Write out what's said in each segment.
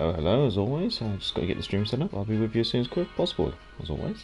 Hello, hello, as always. I just got to get the stream set up. I'll be with you as soon as quick as possible, as always.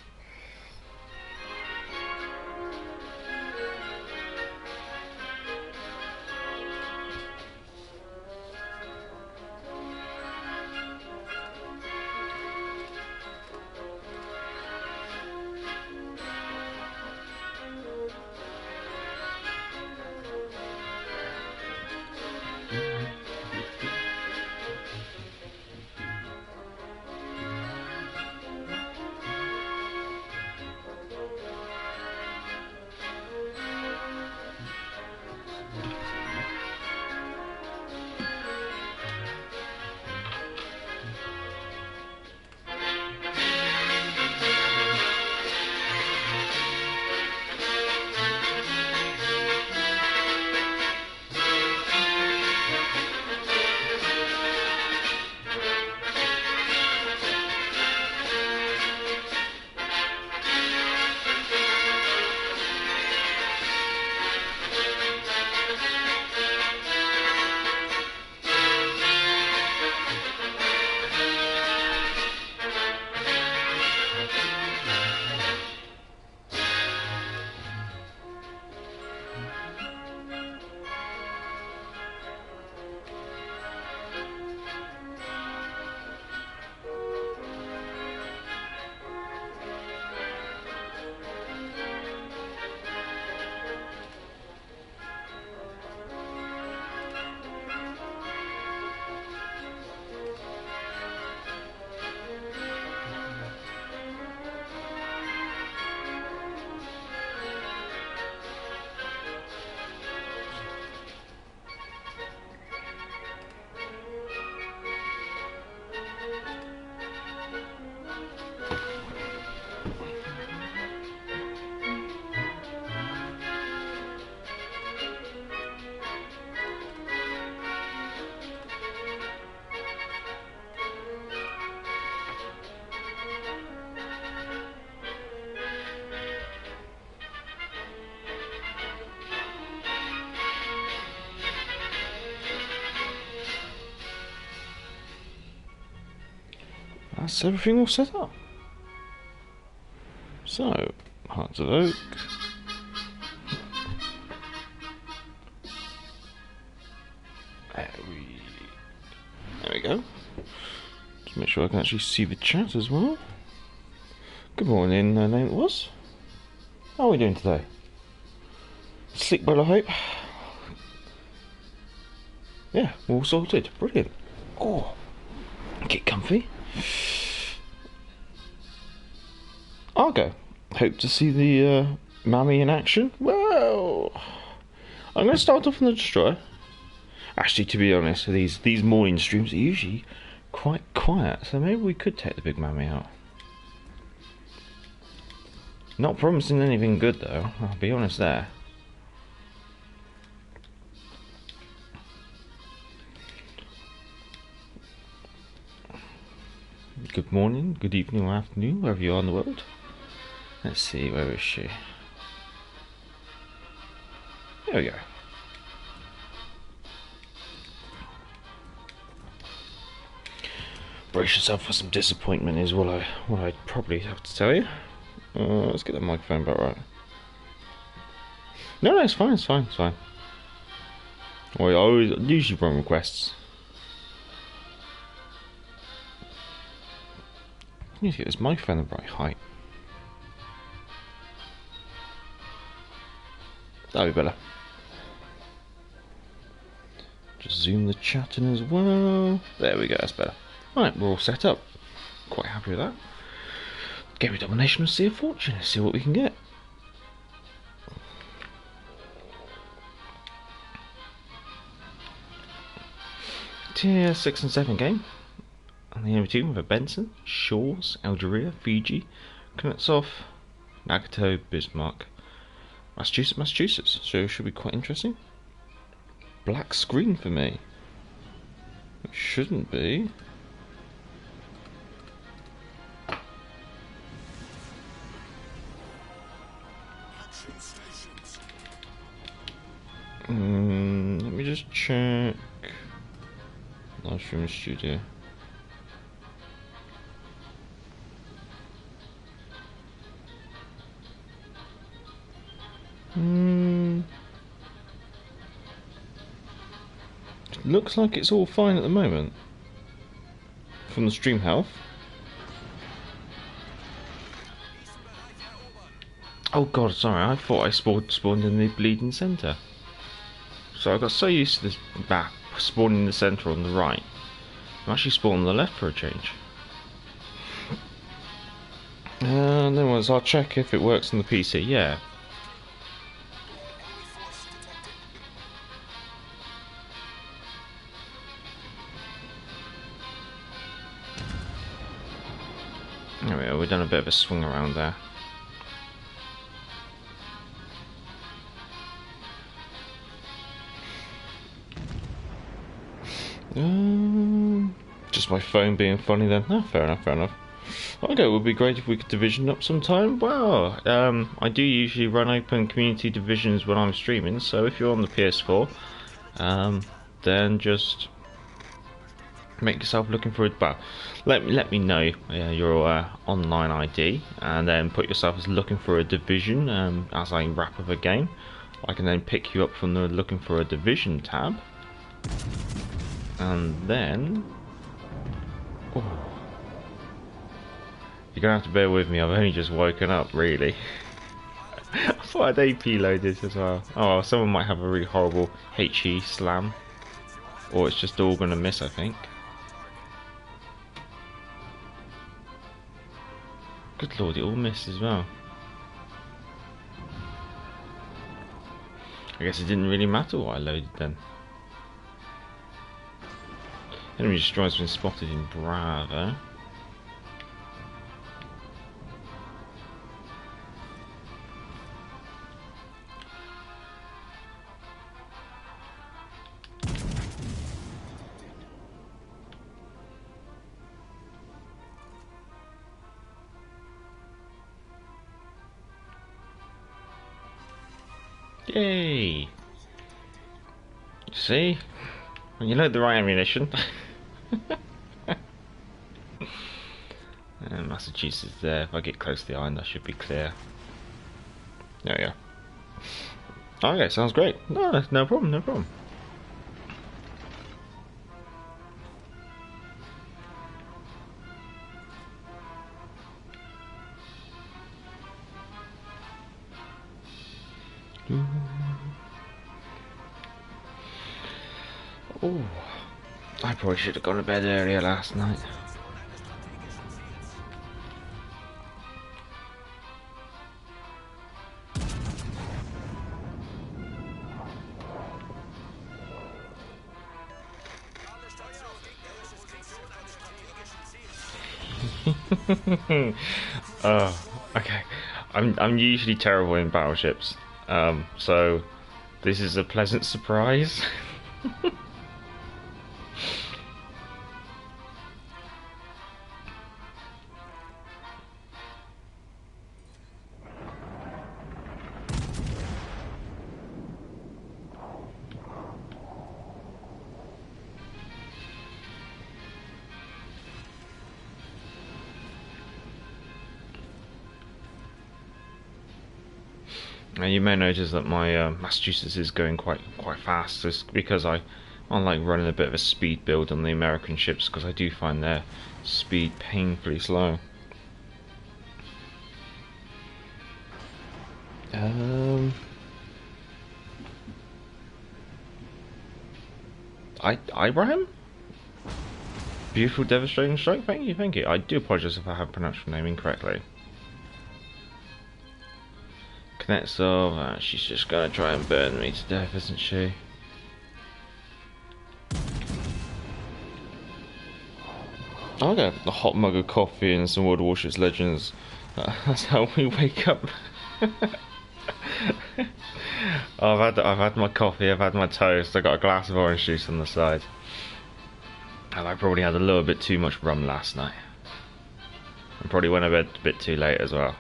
That's everything all set up. So, Hearts of Oak. There we go. Just make sure I can actually see the chat as well. Good morning, name it was. How are we doing today? Sleep well, I hope. Yeah, all sorted. Brilliant. Oh, get comfy. Argo, hope to see the Mammy in action. Well, I'm going to start off on the Destroyer. Actually, to be honest, these morning streams are usually quite quiet, so maybe we could take the big Mammy out. Not promising anything good though, I'll be honest there. Good morning, good evening or afternoon, wherever you are in the world. Let's see, where is she? There we go. Brace yourself for some disappointment is what I'd probably have to tell you. Let's get the microphone back right. No, it's fine, it's fine, it's fine. I usually run requests. I need to get this microphone the right height. That'll be better. Just zoom the chat in as well. There we go, that's better. Right, we're all set up. Quite happy with that. Game of Domination and Sea of Fortune. Let's see what we can get. Tier 6 and 7 game. And the enemy team with Benson, Shores, Algeria, Fiji, Kuznetsov, Nagato, Bismarck, Massachusetts. So it should be quite interesting. Black screen for me. It shouldn't be. Let me just check. Livestream studio. Looks like it's all fine at the moment. From the stream health. Oh god, sorry, I thought I spawned in the bleeding centre. So I got so used to this map spawning in the centre on the right. I'm actually spawning on the left for a change. And then I'll check if it works on the PC, yeah. There we go, we've done a bit of a swing around there. Just my phone being funny then. Oh, fair enough, fair enough. Okay, it would be great if we could division up sometime. Well, I do usually run open community divisions when I'm streaming, so if you're on the PS4, then just make yourself looking for it. Well, let me know your online ID, and then put yourself as looking for a division. As I wrap up a game, I can then pick you up from the looking for a division tab, and then. Oh. You're gonna have to bear with me, I've only just woken up, really. I thought I'd AP load this as well. Oh, well, someone might have a really horrible HE slam. Or it's just all gonna miss, I think. Good lord, it all missed as well. I guess it didn't really matter what I loaded then. Enemy destroyer's been spotted in Bravo. Yay! See? When you load the right ammunition. And Massachusetts there. If I get close to the island, I should be clear. There we go. Okay, sounds great. No, no problem, no problem. Oh, I probably should have gone to bed earlier last night. Okay. I'm usually terrible in battleships, so this is a pleasant surprise. And you may notice that my Massachusetts is going quite fast. It's because I like running a bit of a speed build on the American ships, because I do find their speed painfully slow. Ibrahim? Beautiful, devastating strike. Thank you, thank you. I do apologise if I have pronounced your name incorrectly. Knetsov, she's just gonna try and burn me to death, isn't she? I'll get a hot mug of coffee and some World of Warships Legends. That's how we wake up. I've had my coffee, I've had my toast, I got a glass of orange juice on the side. And I probably had a little bit too much rum last night. I probably went to bed a bit too late as well.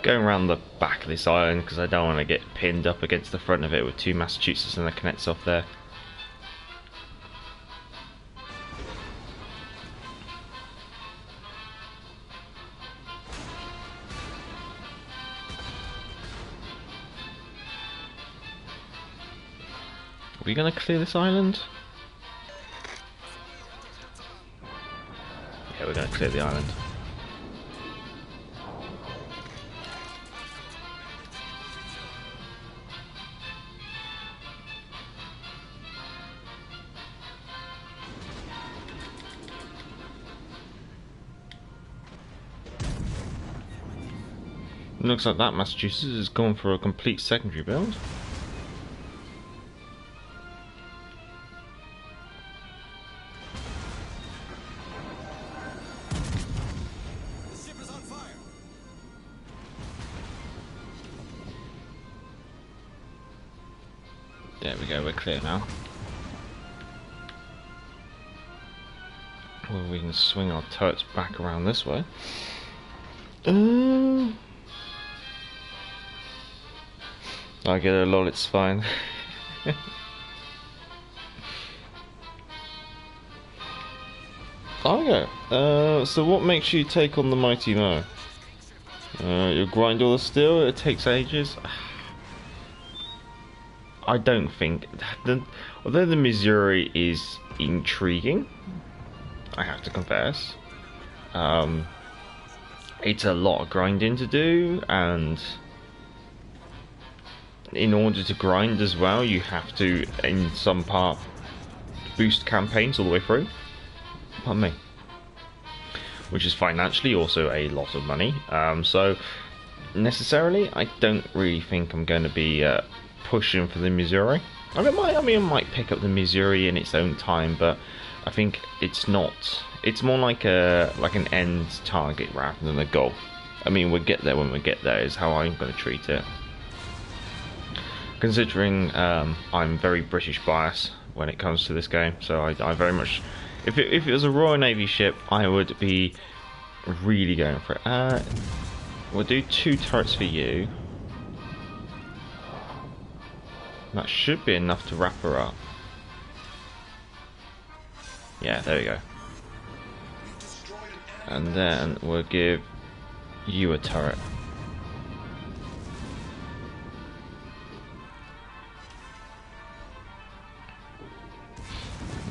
Going around the back of this island because I don't want to get pinned up against the front of it with two Massachusetts and the Knetsov there. we gonna clear this island? Yeah, we're gonna clear the island. Looks like that Massachusetts has gone for a complete secondary build. The ship is on fire. There we go, we're clear now. Well, we can swing our turrets back around this way. I get a lol, it's fine. Okay, so what makes you take on the Mighty Mo? You grind all the steel, it takes ages. I don't think, although the Missouri is intriguing, I have to confess, it's a lot of grinding to do, and in order to grind as well, you have to, in some part, boost campaigns all the way through. Pardon me. Which is financially also a lot of money. So necessarily, I don't really think I'm going to be pushing for the Missouri. I might pick up the Missouri in its own time, but I think it's not. It's more like an end target rather than a goal. I mean, we'll get there when we get there. Is how I'm going to treat it. Considering I'm very British biased when it comes to this game, so I very much, if it was a Royal Navy ship, I would be really going for it. We'll do 2 turrets for you. That should be enough to wrap her up. Yeah, there we go. And then we'll give you a turret.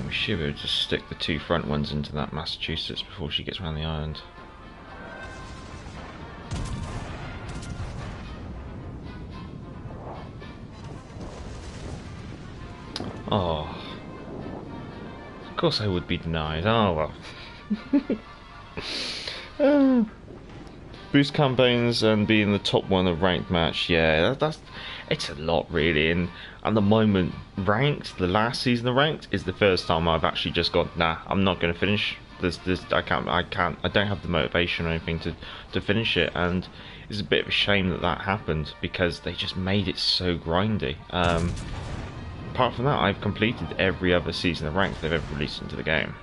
We should be able to just stick the 2 front ones into that Massachusetts before she gets around the island. Oh. Of course I would be denied. Oh well. Boost campaigns and being the top one of ranked match, yeah, it's a lot really. And at the moment, ranked, the last season of ranked is the first time I've actually just gone, nah, I'm not going to finish this. I don't have the motivation or anything to finish it, and it's a bit of a shame that happened because they just made it so grindy. Apart from that, I've completed every other season of ranked they've ever released into the game.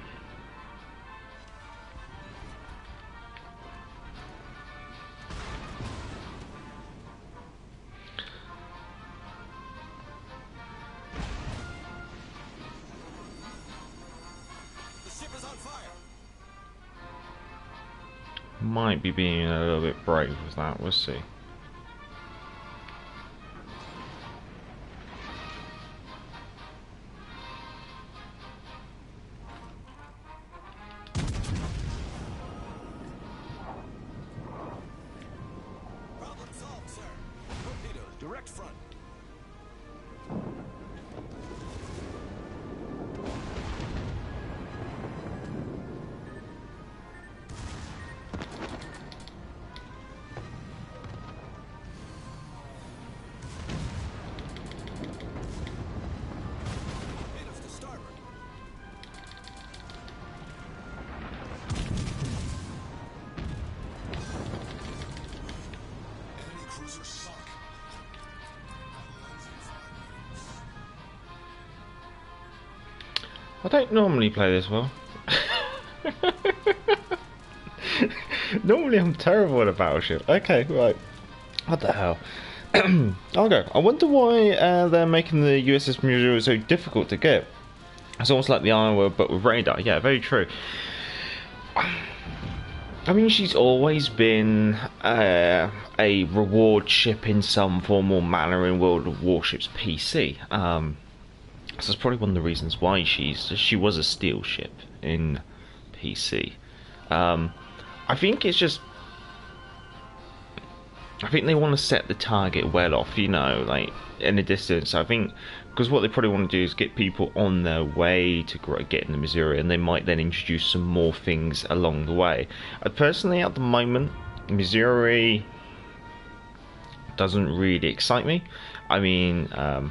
Might be being a little bit brave with that, we'll see. Problem solved, sir. Torpedoes, direct front. Torpedoes to starboard. Enemy cruiser sunk. I don't normally play this well. Normally I'm terrible at a battleship. Okay, right. What the hell? Okay, I wonder why they're making the USS Missouri so difficult to get. It's almost like the Iowa but with radar. Yeah, very true. I mean, she's always been a reward ship in some form or manner in World of Warships PC. So that's probably one of the reasons why she was a steel ship in PC. I think it's just, I think they want to set the target well off, you know, like in the distance. I think because what they probably want to do is get people on their way to getting the Missouri, and they might then introduce some more things along the way. Personally, at the moment, Missouri doesn't really excite me. I mean, I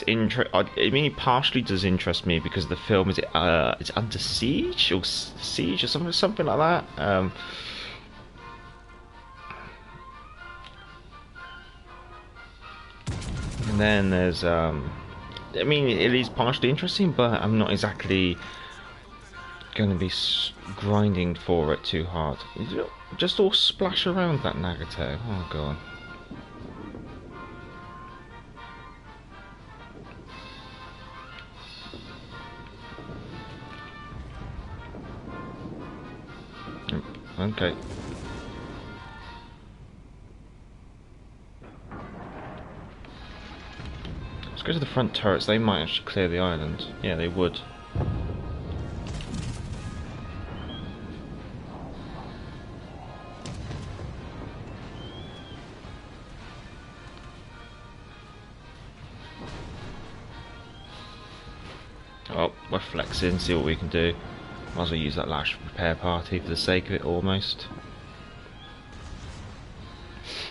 mean, it partially does interest me because the film is it's Under Siege or Siege or something like that. And then there's I mean, it is partially interesting, but I'm not exactly going to be grinding for it too hard. Just all splash around that Nagato. Oh god. Okay. Let's go to the front turrets. They might actually clear the island. Yeah, they would. Oh, we're flexing, see what we can do. Might as well use that last repair party for the sake of it, almost.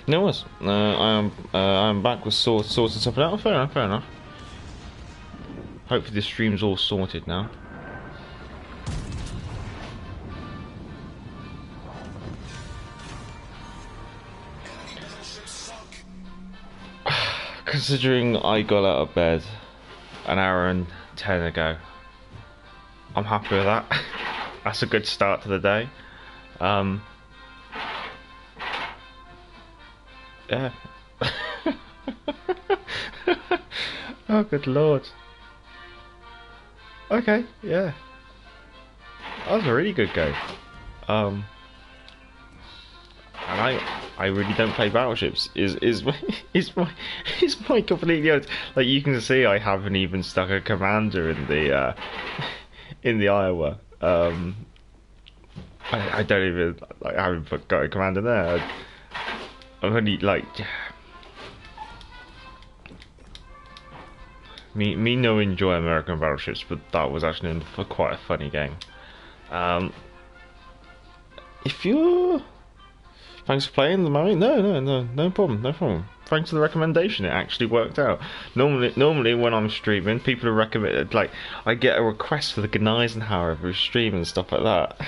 No worries. I'm back with sorting something out. Fair enough, fair enough. Hopefully the stream's all sorted now. Considering I got out of bed an hour and 10 ago, I'm happy with that. That's a good start to the day. Yeah. Oh, good lord. Okay, yeah. That was a really good go. And I really don't play battleships. Is my completely honest. Like, you can see, I haven't even stuck a commander in the Iowa. I don't even, like, I haven't got a commander there. I'm only like me no enjoy American battleships, but that was actually quite a funny game. If you're Thanks for playing the Murray. No problem, no problem. Thanks for the recommendation. It actually worked out. Normally when I'm streaming, people are recommended. Like, I get a request for the Gneisenhower every stream and stuff like that.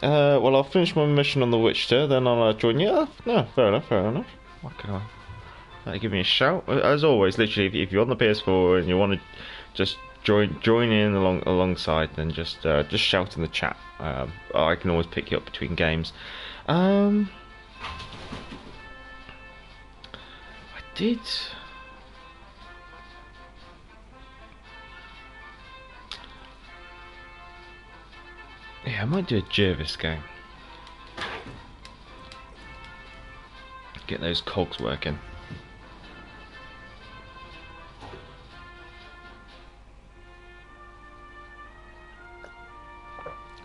Well, I'll finish my mission on the Wichita, then I'll join you. No, fair enough, fair enough. What can I? Give me a shout. As always, literally, if you're on the PS4 and you want to just join in alongside, then just shout in the chat. I can always pick you up between games. I did. Yeah, I might do a Jervis game. Get those cogs working.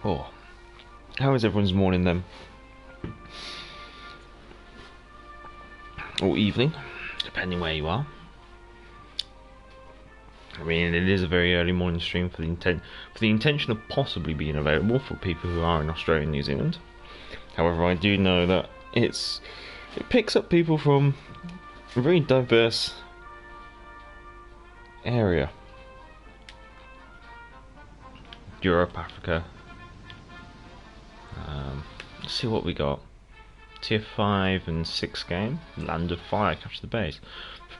Oh, how is everyone's morning then? Or evening, depending where you are. I mean, it is a very early morning stream for the intention of possibly being available for people who are in Australia and New Zealand. However, I do know that it picks up people from a very diverse area. Europe, Africa. Let's see what we got. Tier 5 and 6 game. Land of Fire, capture the base.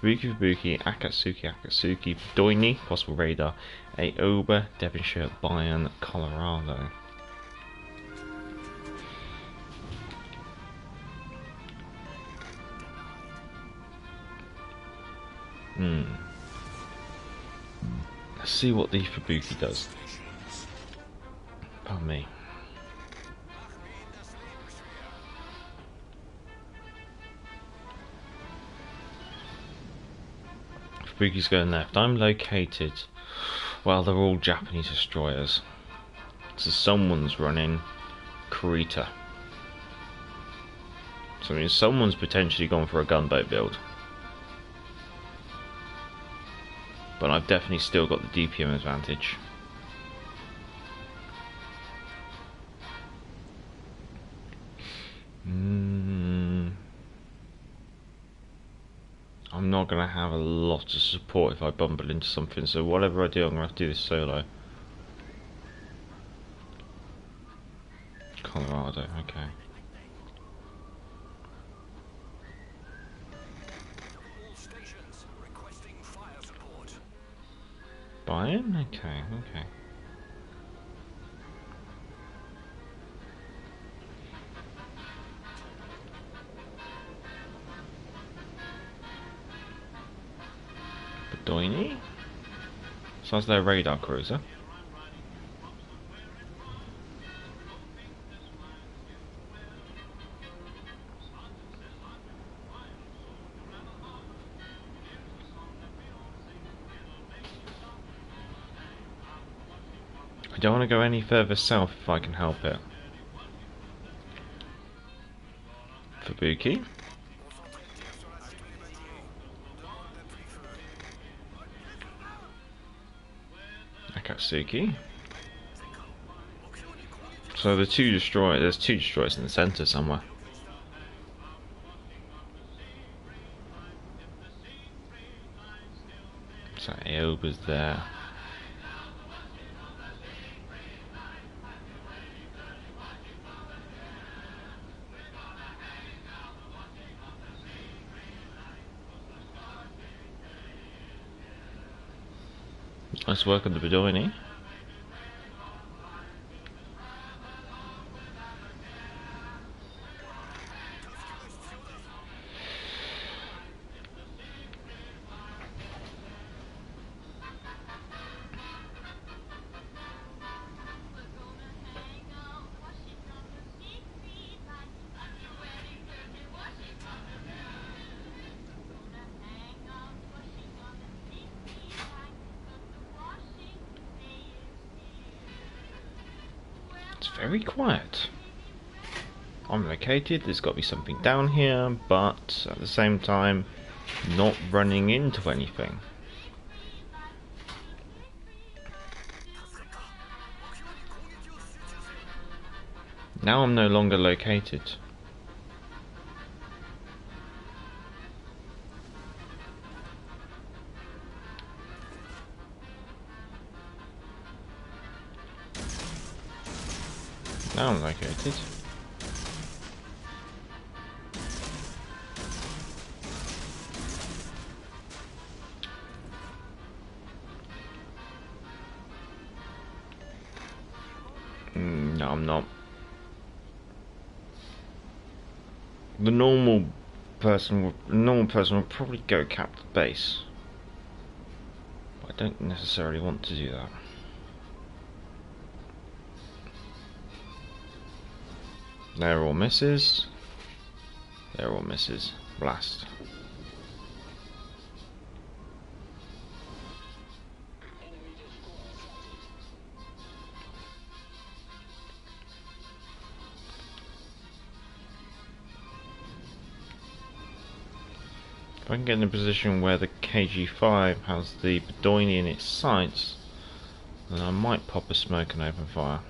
Fubuki, Akatsuki, Doini, possible radar. Aoba, Devonshire, Bayern, Colorado. Let's see what the Fubuki does. Pardon me. Spooky's going left. I'm located. Well, they're all Japanese destroyers. So someone's running Kurita. So I mean, someone's potentially gone for a gunboat build. But I've definitely still got the DPM advantage. I'm not going to have a lot of support if I bumble into something, so whatever I do, I'm going to have to do this solo. Colorado, okay. All stations requesting fire support. Buy-in? Okay, okay. Bedoini? So that's their radar cruiser. I don't want to go any further south if I can help it. Fubuki. Akatsuki. So there's two destroyers in the centre somewhere. So Aoba's there. Nice work on the Bedoini. It's very quiet. I'm located, there's got to be something down here, but at the same time, not running into anything. Now I'm no longer located. Now I'm located. No, I'm not. The normal person would probably go cap the base. But I don't necessarily want to do that. They're all misses. They're all misses. Blast. If I can get in a position where the KG5 has the Bedoini in its sights, then I might pop a smoke and open fire.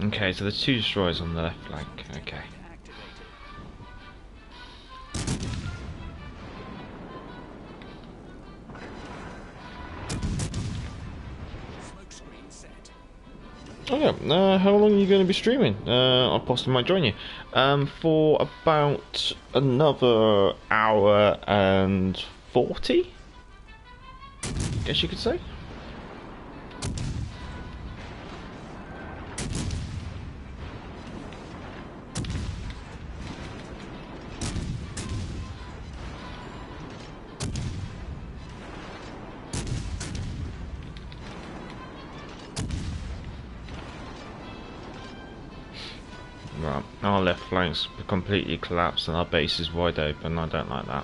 Okay, so there's two destroyers on the left flank. Okay. Oh yeah, how long are you going to be streaming? I possibly might join you. For about another hour and 40? Guess you could say. Right, our left flank's completely collapsed and our base is wide open. I don't like that.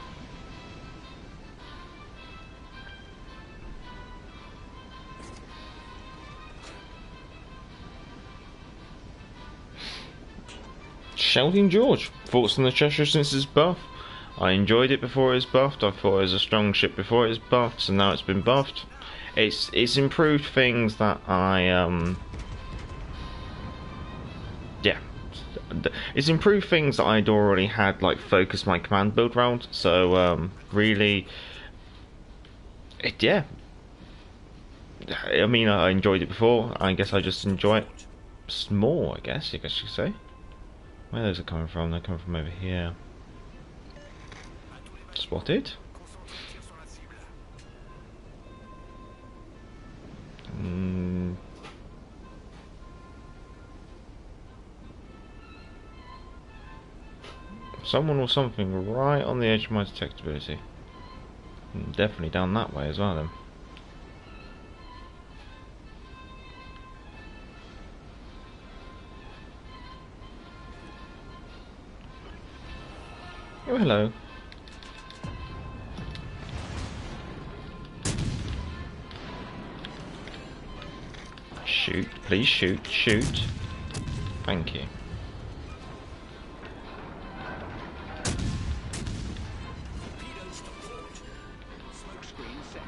Shouting George, thoughts on the Cheshire since its buff? I enjoyed it before it was buffed. I thought it was a strong ship before it was buffed, so now it's been buffed. It's improved things that yeah, it's improved things that I'd already had like focused my command build round. So really, yeah. I mean, I enjoyed it before. I guess I just enjoy it more. I guess you could say. Where those are coming from? They're coming from over here. Spotted. Someone or something right on the edge of my detectability. Definitely down that way as well then. Oh, hello. Shoot, please shoot, shoot. Thank you. Torpedoes to port. Smoke screen set.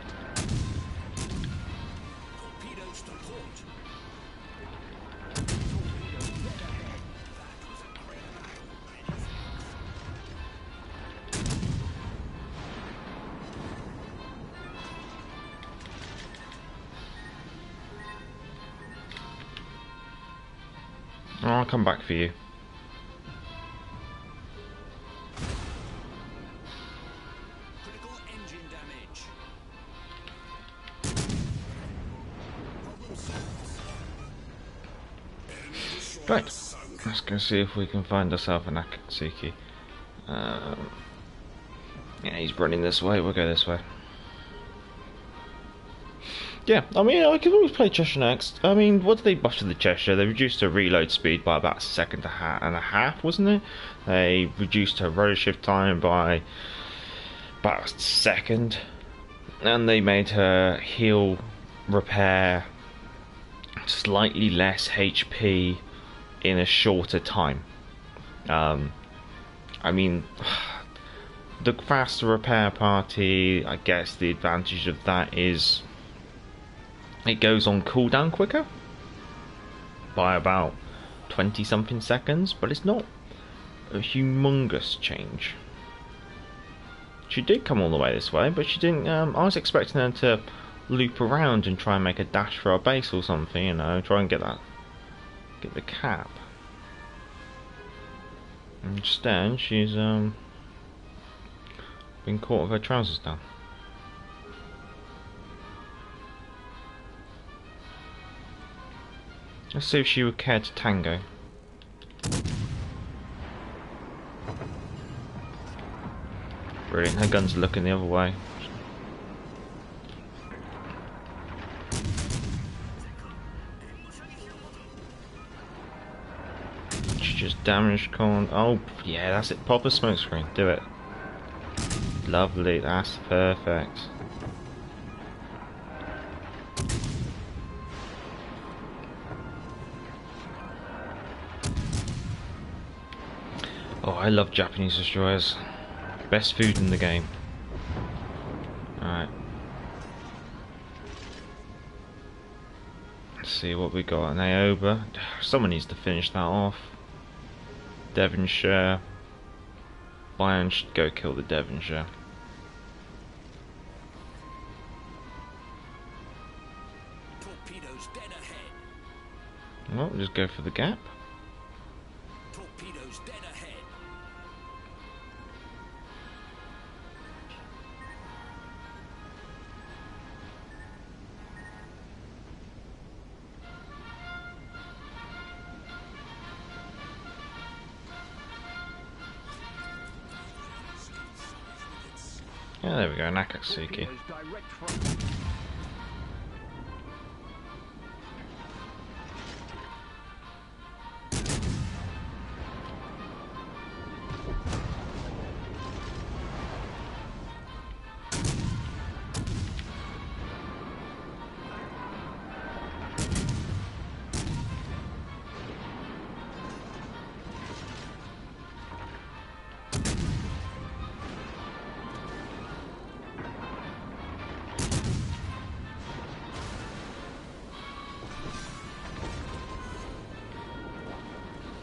Torpedoes to port. Torpedoes dead ahead. That was a great battle. I'll come back for you. Critical engine damage. Problem solved. Right, let's go see if we can find ourselves an Akatsuki. Yeah, he's running this way, we'll go this way. Yeah, I mean, I could always play Cheshire next. I mean, what did they buff to the Cheshire? They reduced her reload speed by about a second and a half, wasn't it? They reduced her rotor shift time by about a second. And they made her heal, repair, slightly less HP in a shorter time. I mean, the faster repair party, I guess the advantage of that is it goes on cooldown quicker by about 20 something seconds, but it's not a humongous change. She did come all the way this way, but she didn't. I was expecting her to loop around and try and make a dash for our base or something, you know, try and get the cap. Instead, she's been caught with her trousers down. Let's see if she would care to tango. Brilliant, her guns are looking the other way. She just damaged corn. Oh, yeah, that's it. Pop a smoke screen. Do it. Lovely, that's perfect. Oh, I love Japanese destroyers. Best food in the game. Alright. Let's see what we got. An Aoba. Someone needs to finish that off. Devonshire. Bayern should go kill the Devonshire. Torpedoes dead ahead. Well, we'll just go for the gap. Torpedoes dead ahead. Yeah, there we go, Nakatsuki. Torpedoes direct front.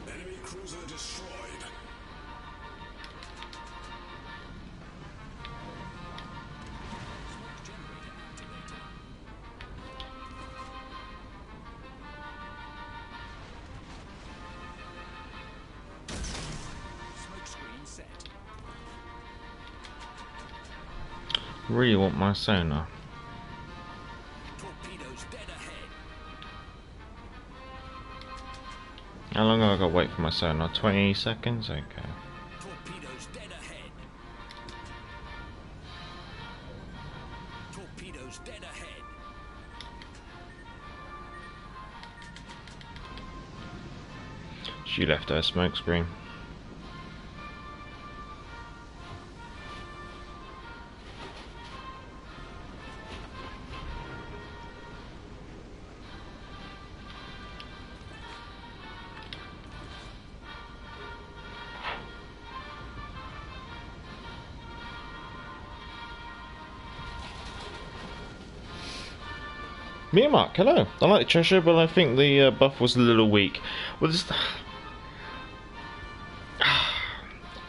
Enemy cruiser destroyed. Smoke generator activated. Smoke screen set. Really want my sonar. Torpedoes dead ahead. How long have I got to wait for my sonar? 20 seconds? Okay. Torpedoes dead ahead. Torpedoes dead ahead. She left her smoke screen. Me and Mark, hello. I like Cheshire, but I think the buff was a little weak. Well, this...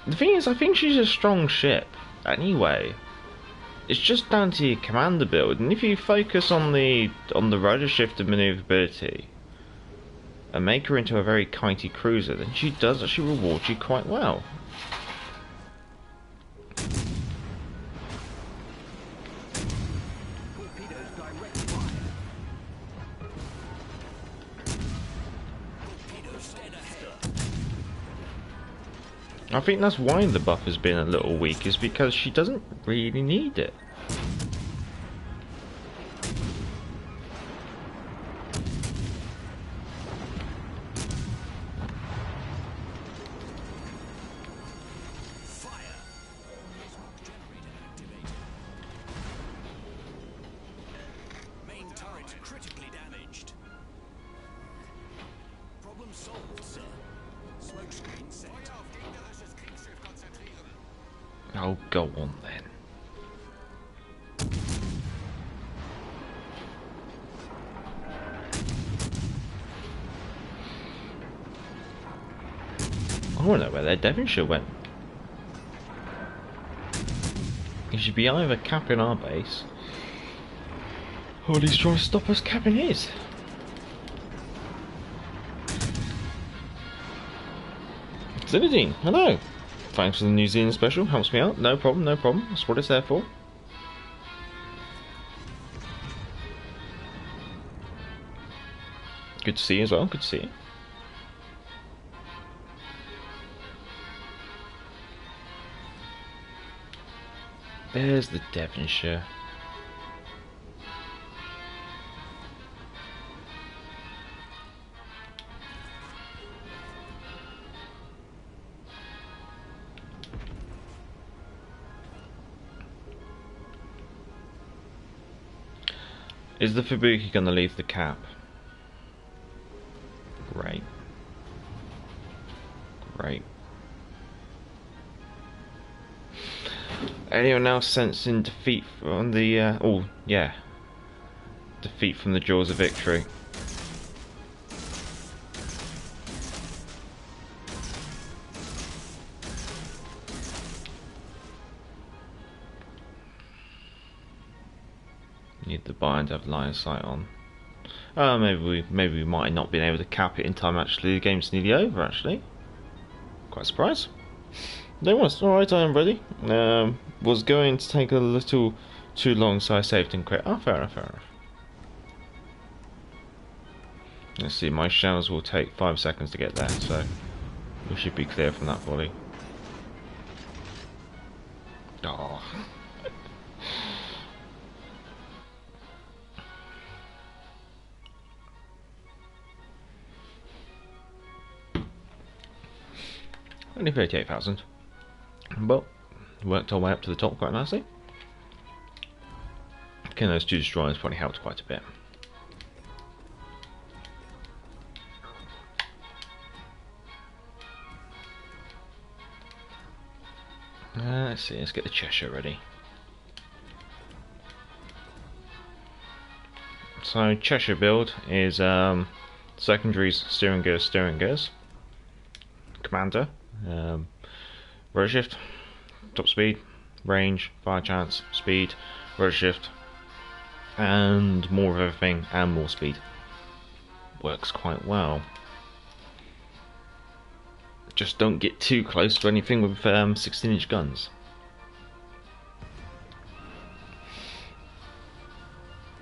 The thing is, I think she's a strong ship. Anyway, it's just down to your commander build, and if you focus on the rudder shift and maneuverability, and make her into a very kitey cruiser, then she does actually reward you quite well. Torpedoes direct fire. Torpedoes dead ahead. I think that's why the buff has been a little weak, is because she doesn't really need it. Fire. Smoke generator activated. Main turret critically damaged. Problem solved, sir. Smoke screen set. Oh, go on then. I want to know where their Devonshire went. He should be either capping our base, or at least trying to stop us capping his. Zinedine, hello. Thanks for the New Zealand special, helps me out. No problem, no problem. That's what it's there for. Good to see you as well, good to see you. There's the Devonshire. Is the Fubuki going to leave the cap? Great. Great. Anyone else sensing defeat from the... oh, yeah. Defeat from the jaws of victory. Need the bind to have line of sight on. Maybe we might not been able to cap it in time. Actually, the game's nearly over. Actually, quite surprised. No worries. All right, I am ready. Was going to take a little too long, so I saved and quit. Oh, fair enough, fair enough. Let's see. My shells will take 5 seconds to get there, so we should be clear from that volley. Oh. Only 38,000. But worked our way up to the top quite nicely. Killing those 2 destroyers probably helped quite a bit. Let's see, let's get the Cheshire ready. So Cheshire build is secondaries, steering gears, commander, rotor shift, top speed, range, fire chance, speed, rotor shift, and more of everything and more speed. Works quite well. Just don't get too close to anything with 16-inch guns.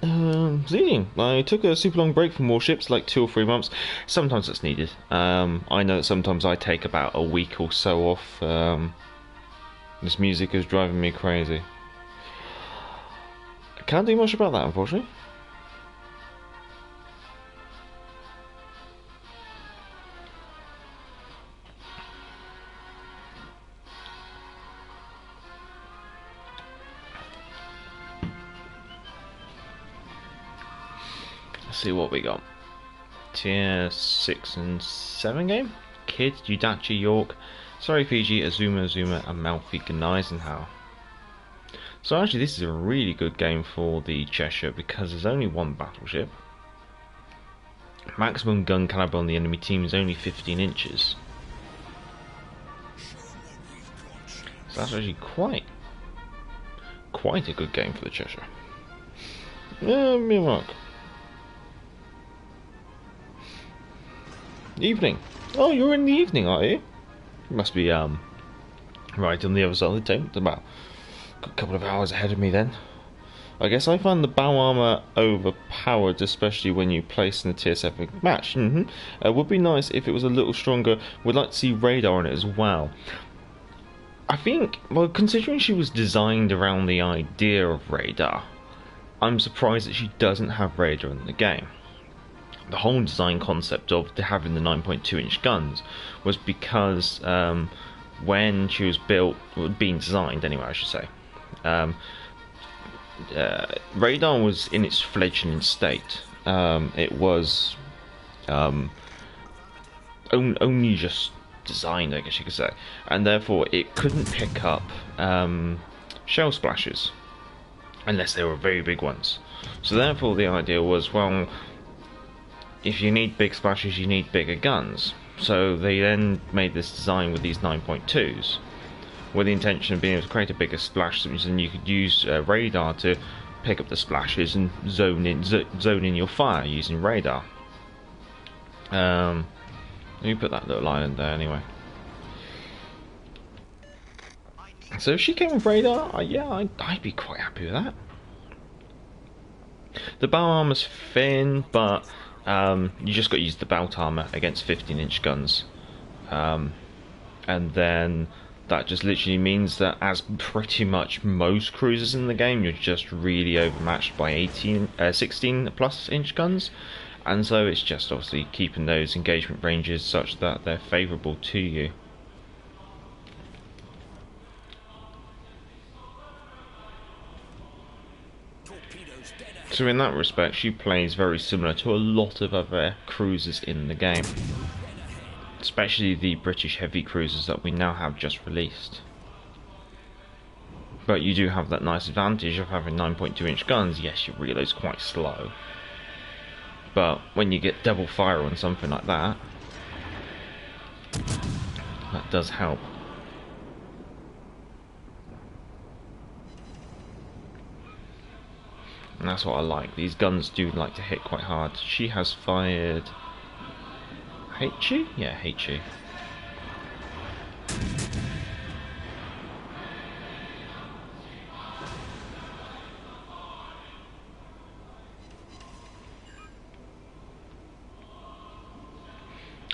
Xenium. I took a super long break from warships, like 2 or 3 months. Sometimes it's needed. I know that sometimes I take about a week or so off. This music is driving me crazy. I can't do much about that, unfortunately. See what we got. Tier 6 and 7 game. Kid, Udachi, York, Surrey, Fiji, Azuma, Amalfi, Gneisenau. So actually this is a really good game for the Cheshire because there's only one battleship. Maximum gun caliber on the enemy team is only 15 inches. So that's actually quite a good game for the Cheshire. Me mark. Evening. Oh, you're in the evening, are you? You must be right on the other side of the table. About a couple of hours ahead of me then. I guess I find the bow armor overpowered, especially when you place in the tier 7 match. Would be nice if it was a little stronger. Would like to see radar on it as well. I think, well, considering she was designed around the idea of radar, I'm surprised that she doesn't have radar in the game. The whole design concept of having the 9.2-inch guns was because when she was built, or being designed anyway, I should say, radar was in its fledgling state. It was only just designed, I guess you could say, and therefore it couldn't pick up shell splashes unless they were very big ones. So therefore the idea was, well, if you need big splashes, you need bigger guns. So they then made this design with these 9.2s, with the intention of being able to create a bigger splash, and you could use radar to pick up the splashes and zone in your fire using radar. Let me put that little island there anyway. So if she came with radar, yeah, I'd be quite happy with that. The bow armor's thin, but you just got to use the belt armor against 15-inch guns, and then that just literally means that, as pretty much most cruisers in the game, you're just really overmatched by 16 plus inch guns, and so it's just obviously keeping those engagement ranges such that they're favourable to you. So in that respect, she plays very similar to a lot of other cruisers in the game, especially the British heavy cruisers that we now have just released. But you do have that nice advantage of having 9.2-inch guns. Yes, your reload's quite slow, but when you get double fire on something like that, that does help. And that's what I like. These guns do like to hit quite hard. She has fired HE? Yeah, HE.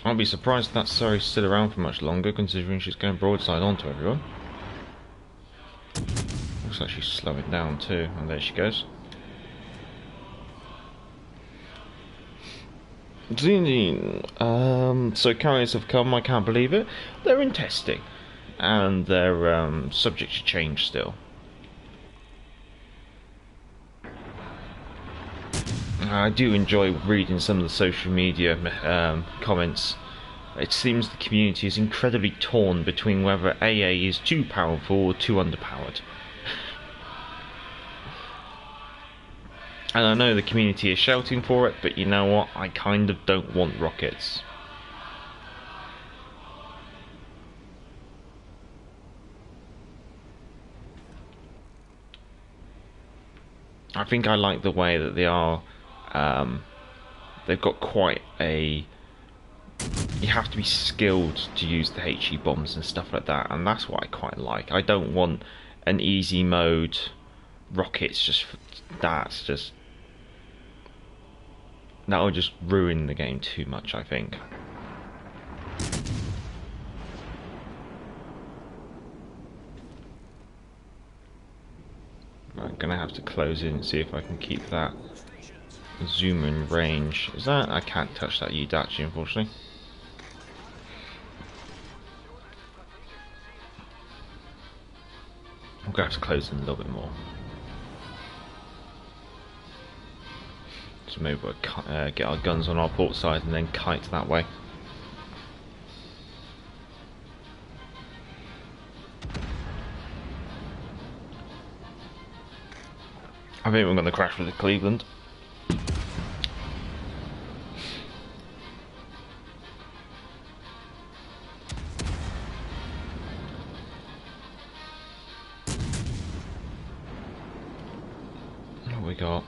I'll be surprised if that Surrey's still around for much longer, considering she's going broadside onto everyone. Looks like she's slowing down too, and there she goes. So carriers have come, I can't believe it. They're in testing, and they're subject to change still. I do enjoy reading some of the social media comments. It seems the community is incredibly torn between whether AA is too powerful or too underpowered. And I know the community is shouting for it, but you know what? I kind of don't want rockets. I think I like the way that they are. They've got quite a... You have to be skilled to use the HE bombs and stuff like that, and that's what I quite like. I don't want an easy mode rockets. That's just... That'll just ruin the game too much, I think. I'm gonna have to close in and see if I can keep that zoom in range. Is that... I can't touch that Udachi, unfortunately. I'm gonna have to close in a little bit more. So maybe we'll get our guns on our port side and then kite that way. I think we're going to crash with the Cleveland. What we got?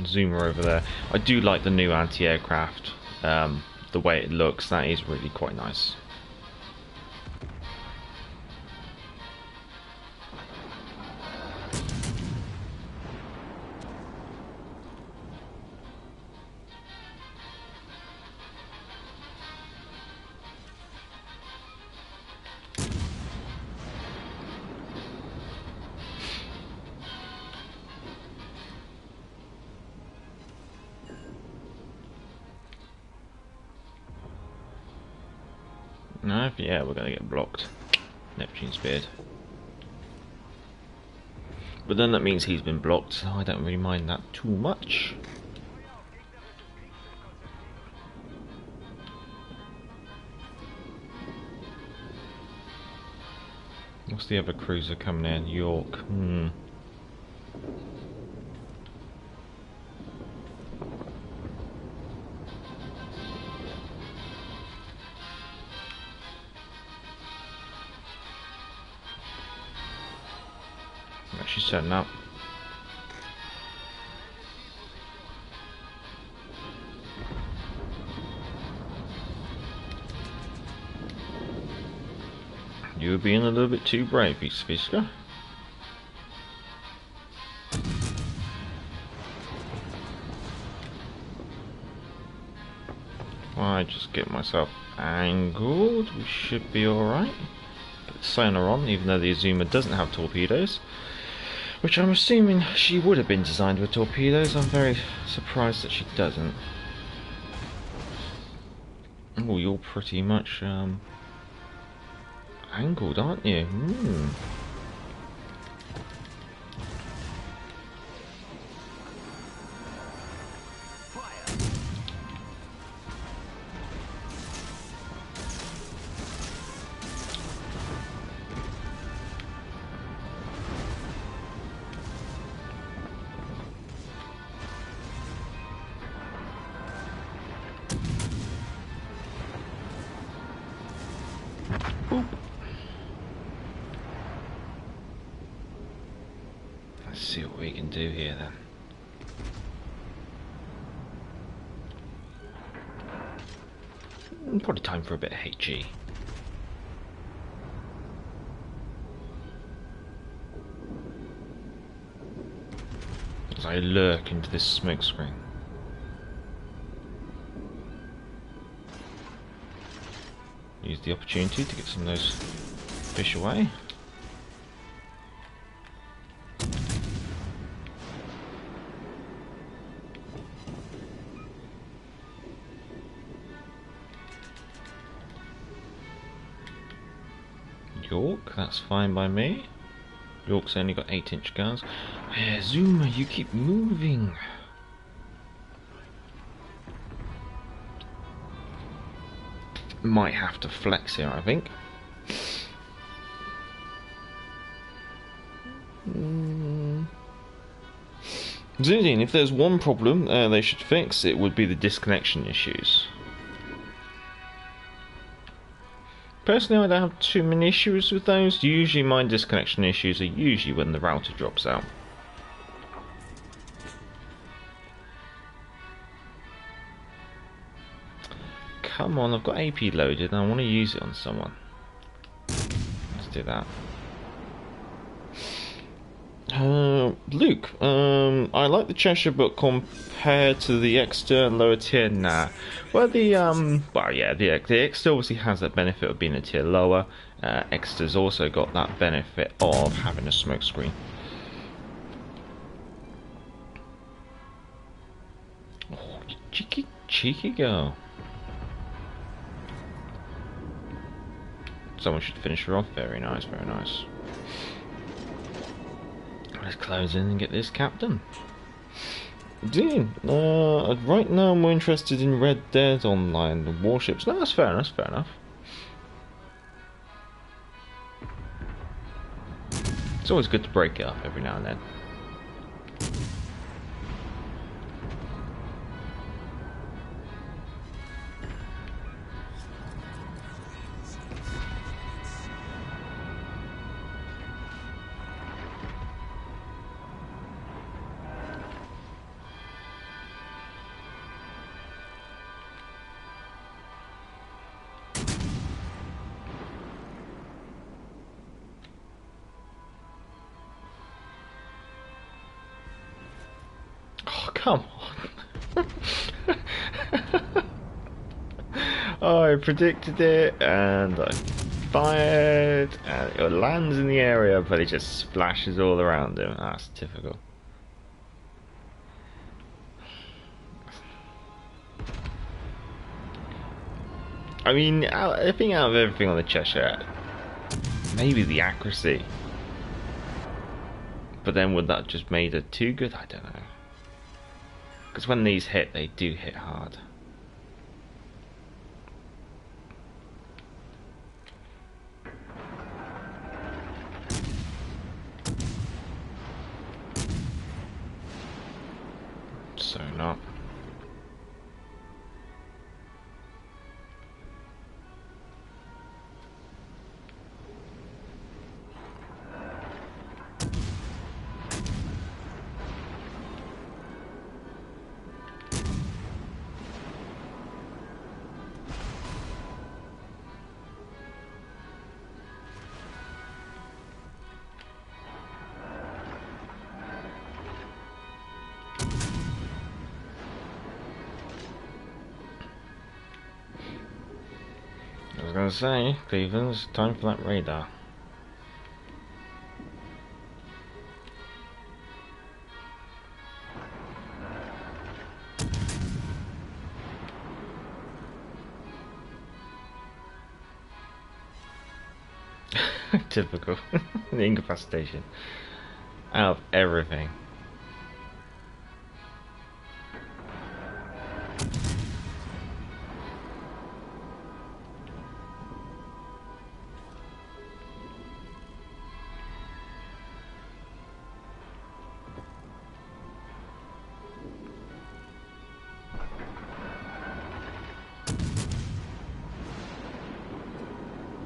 Zoomer over there. I do like the new anti-aircraft. The way it looks, that is really quite nice. No, yeah, we're gonna get blocked. Neptune speared. But then that means he's been blocked, so I don't really mind that too much. What's the other cruiser coming in? York. She's setting up. You were being a little bit too brave, Fisker. I just get myself angled. We should be alright. Put the sonar on, even though the Azuma doesn't have torpedoes. Which I'm assuming she would have been designed with torpedoes. I'm very surprised that she doesn't. Oh, you're pretty much angled, aren't you? Boop. Let's see what we can do here then. Probably time for a bit of HE. As I lurk into this smoke screen. Use the opportunity to get some of those fish away. York, that's fine by me. York's only got 8-inch guns. Yeah, Zuma, you keep moving. Might have to flex here, I think. Zudine, if there's one problem they should fix, it would be the disconnection issues. Personally, I don't have too many issues with those. Usually my disconnection issues are usually when the router drops out. Come on, I've got AP loaded and I want to use it on someone. Let's do that. Luke, I like the Cheshire, but compared to the Exeter and lower tier, nah. Well, the Exeter obviously has that benefit of being a tier lower. Exeter's also got that benefit of having a smoke screen. Oh, cheeky girl. Someone should finish her off. Very nice, very nice. Let's close in and get this cap done. Dean, right now I'm more interested in Red Dead Online than Warships. No, that's fair enough, that's fair enough. It's always good to break it up every now and then. Come on. Oh, I predicted it and I fired and it lands in the area but it just splashes all around him. That's typical. I mean, I think out of everything on the Cheshire, maybe the accuracy. But then would that just made it too good? I don't know. Because when these hit, they do hit hard. So not. I was gonna say, Cleveland, it's time for that radar. Typical. The incapacitation. Out of everything.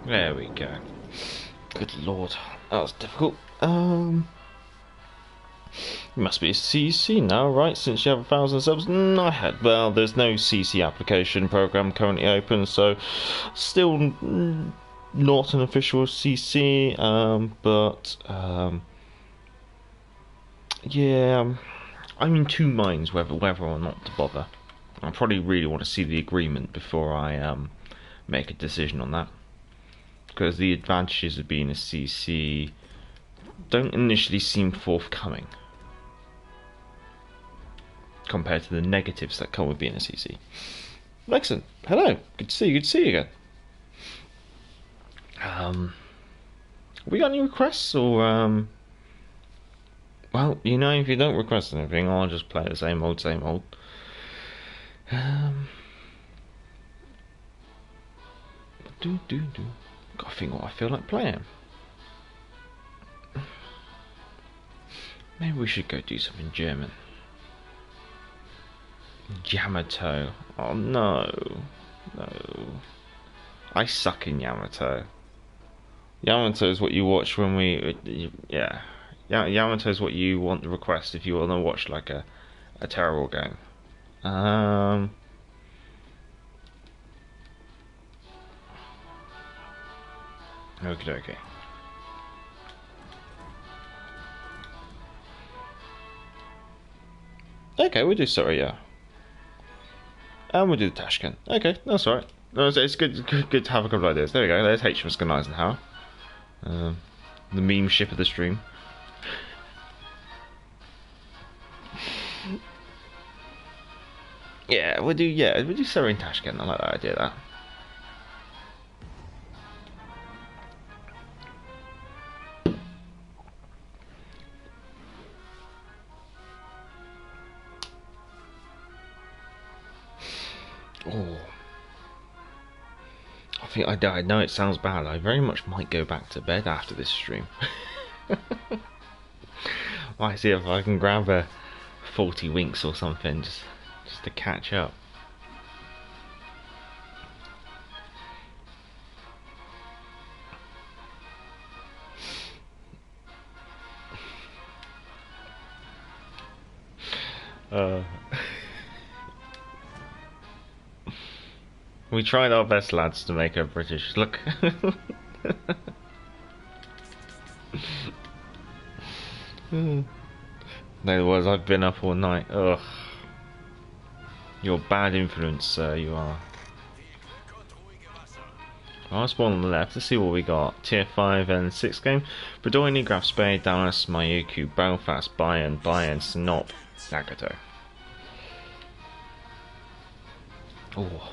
There we go. Good lord, that was difficult. You must be a CC now, right? Since you have 1,000 subs. No, I had. Well, there's no CC application program currently open, so still not an official CC. Yeah, I'm in two minds whether or not to bother. I probably really want to see the agreement before I make a decision on that. Because the advantages of being a CC don't initially seem forthcoming compared to the negatives that come with being a CC. Lexon, hello, good to see you again. We got any requests or well, you know, if you don't request anything, I'll just play the same old. Gotta think what I feel like playing. Maybe we should go do something German. Yamato. Oh no. No. I suck in Yamato. Yamato is what you watch when we. Yeah. Yamato is what you want to request if you want to watch like a terrible game. Okie dokie. Okay, we'll do Soraya. And we'll do the Tashkent. Okay, that's alright. No, it's good to have a couple of ideas. There we go, there's HMS Eisenhower. The meme ship of the stream. We'll do Soraya and Tashkent. I like that idea, that. Oh, I know it sounds bad. I very much might go back to bed after this stream. Might see if I can grab a 40 winks or something just to catch up. We tried our best, lads, to make her British. Look. No words, I've been up all night. Ugh. You're a bad influence, sir, you are. I'll spawn on the left. Let's see what we got. Tier 5 and 6 game. Bredouille, Graf Spade, Dallas, Mayuku, Belfast, Bayern, Sinop, Nagato. Oh.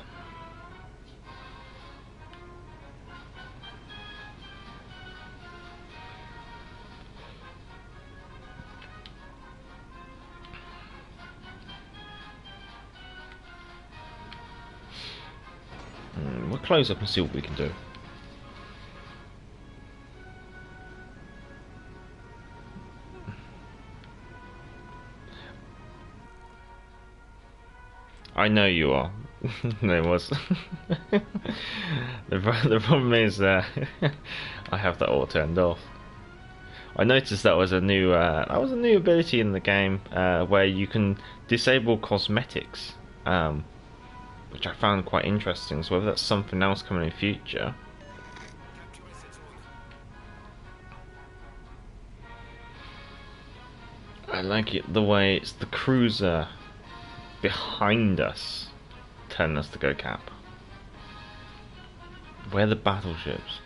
We'll close up and see what we can do. I know you are. No, it was. The problem is I have that all turned off. I noticed that was a new ability in the game where you can disable cosmetics, which I found quite interesting. So whether that's something else coming in future. I like it the way it's the cruiser behind us telling us to go cap. Where are the battleships?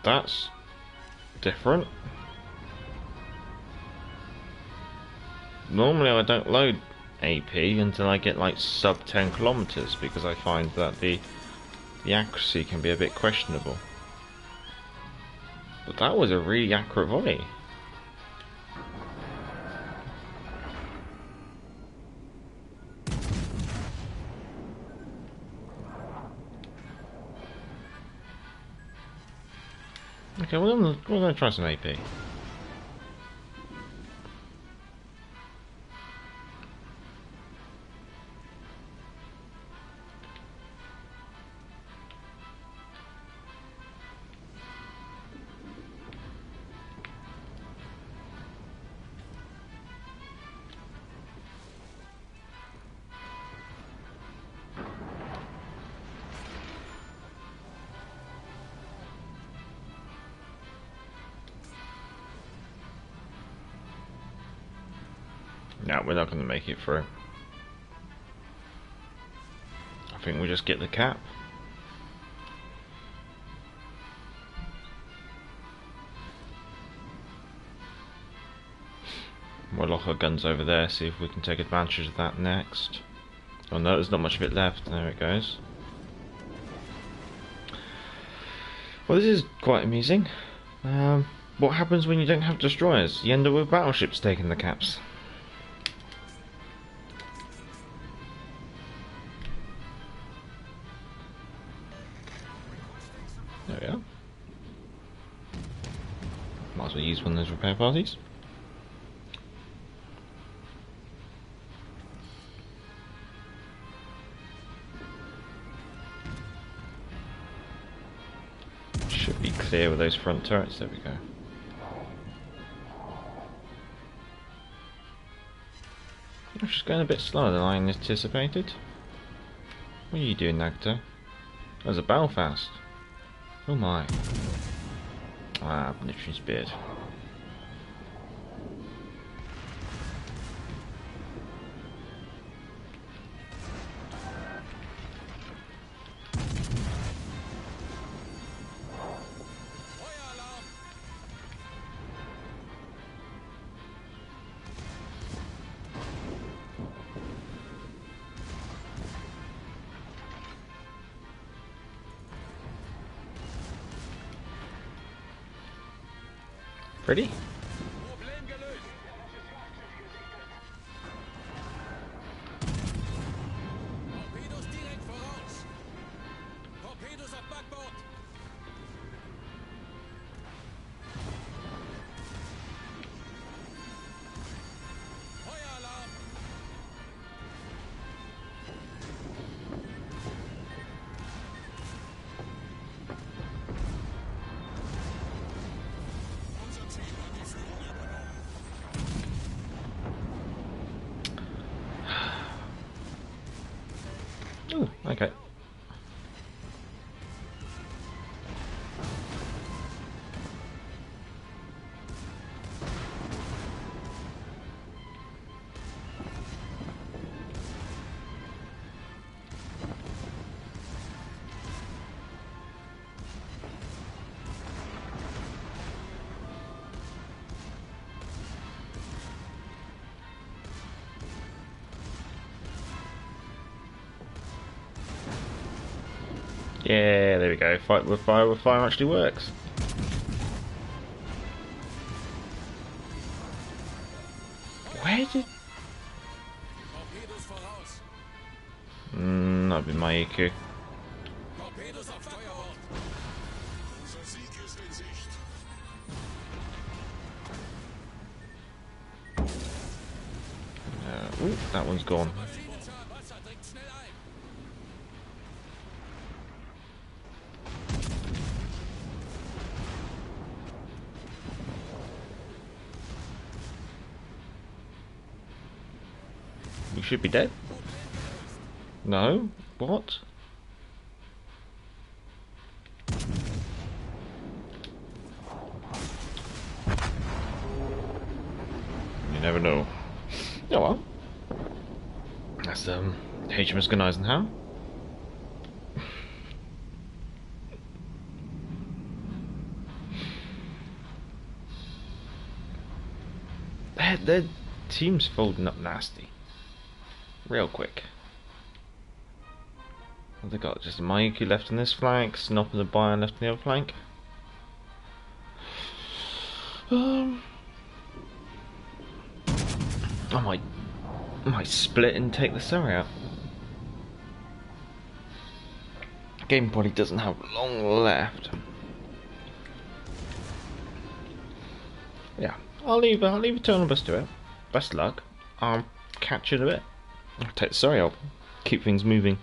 That's different. Normally I don't load AP until I get like sub 10 kilometers because I find that the accuracy can be a bit questionable. But that was a really accurate volley. Okay, we're gonna try some AP. No, we're not going to make it through. I think we'll just get the cap. We'll lock our guns over there, see if we can take advantage of that next. Oh no, there's not much of it left. There it goes. Well, this is quite amusing. What happens when you don't have destroyers? You end up with battleships taking the caps. we are. Might as well use one of those repair parties. Should be clear with those front turrets. There we go. I'm just going a bit slower than I anticipated. What are you doing, Nagito? There's a Belfast. Oh my. Ah, military speared. Ready? Problem gelöst. Torpedos direkt voraus. Torpedos auf Backbord. Feueralarm. Unser Team hat die Führung übernommen. Oh, okay. Yeah, there we go. Fight with fire actually works. Where did... Torpedos voraus. That'd be my EQ. Torpedos auf Steuerbord. Unser Sieg ist in Sicht. Ooh, that one's gone. Maschinenzahl Wasser dringt schnell ein. We should be dead. No? What? You never know. Oh well. That's HMS Guneisenhower. Their team's folding up nasty. Real quick. What have they got? Just a Mayuki left on this flank, Snop and a Bayern left on the other flank. I might split and take the Surrey out. Game probably doesn't have long left. Yeah, I'll leave a turn bus to it. Best luck. I'll catch you in a bit. I'll take the Surrey out. Keep things moving.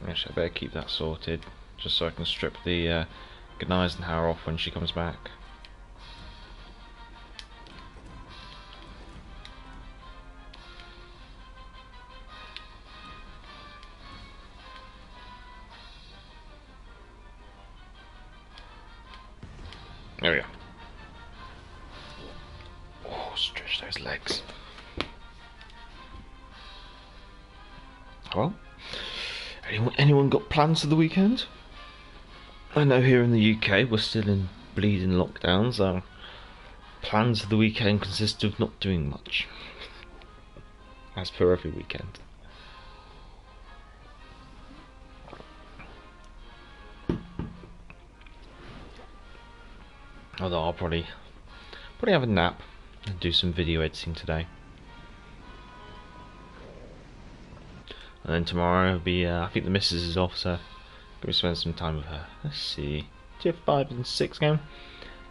Actually, I better keep that sorted, just so I can strip the Guneisenhower off when she comes back. There we go. Oh, stretch those legs. Well, anyone got plans for the weekend? I know here in the UK we're still in bleeding lockdown, so plans for the weekend consist of not doing much. As per every weekend. Although I'll probably have a nap and do some video editing today. And then tomorrow will be, I think the missus is off, so gonna spend some time with her. Let's see. Tier 5 and 6 game.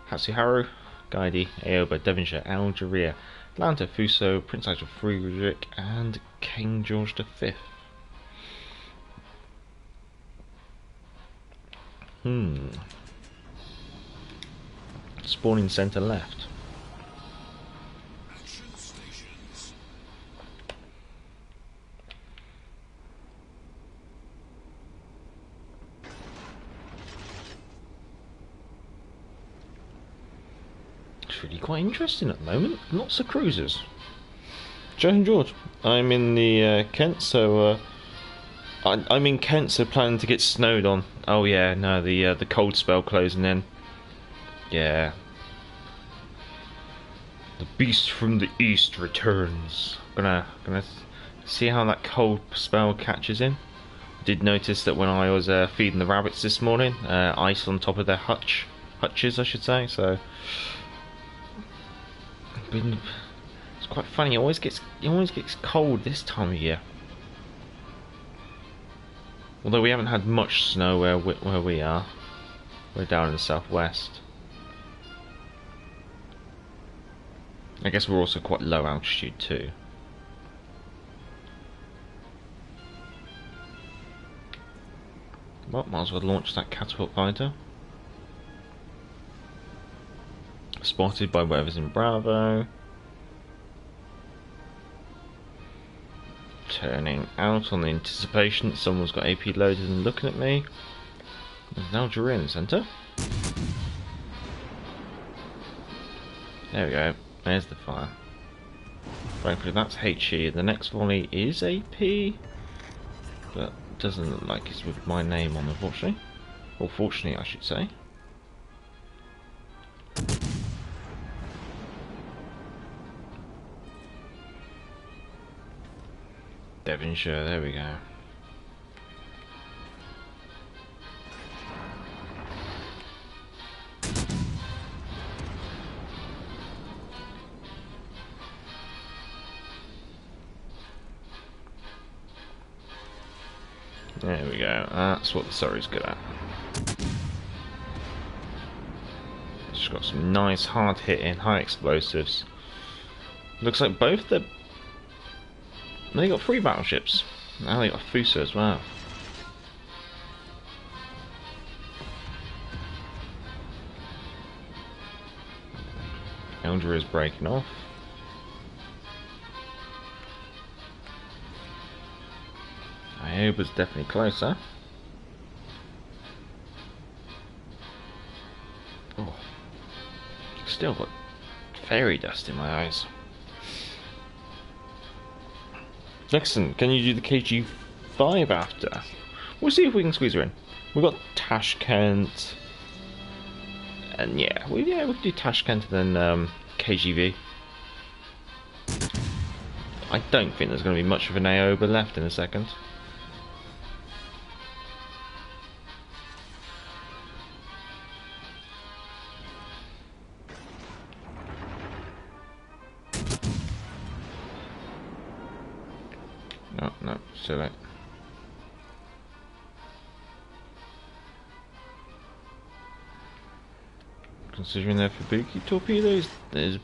Hatsuharu, Guidi, Aoba, Devonshire, Algeria, Atlanta, Fuso, Prince Axel Friedrich, and King George V. Spawning centre left. Action stations. It's really quite interesting at the moment. Lots of cruisers. Joe and George. I'm in the Kent, so I'm in Kent, so planning to get snowed on. Oh yeah, no, the cold spell closing in. Yeah. The beast from the east returns. Gonna see how that cold spell catches in. Did notice that when I was feeding the rabbits this morning, ice on top of their hutches, I should say. So it's quite funny. It always gets cold this time of year. Although we haven't had much snow where we are. We're down in the southwest. I guess we're also quite low altitude too. Well, might as well launch that catapult fighter. Spotted by whatever's in Bravo. Turning out on the anticipation that someone's got AP loaded and looking at me. There's an Algeria in the centre. There we go. There's the fire. Frankly, that's HE. The next volley is AP, but doesn't look like it's with my name on, unfortunately. Or fortunately, I should say. Devonshire, there we go. There we go. That's what the Surrey's good at. It's got some nice hard hitting, high explosives. Looks like both the... They got 3 battleships. Now they got a Fuso as well. Algeria is breaking off. Ioba's definitely closer. Oh, still got fairy dust in my eyes. Excellent. Can you do the KG5 after? We'll see if we can squeeze her in. We've got Tashkent, and yeah, we can do Tashkent and then KGV. I don't think there's going to be much of an Aoba left in a second. No, still late. Considering they're Fubuki torpedoes, there's...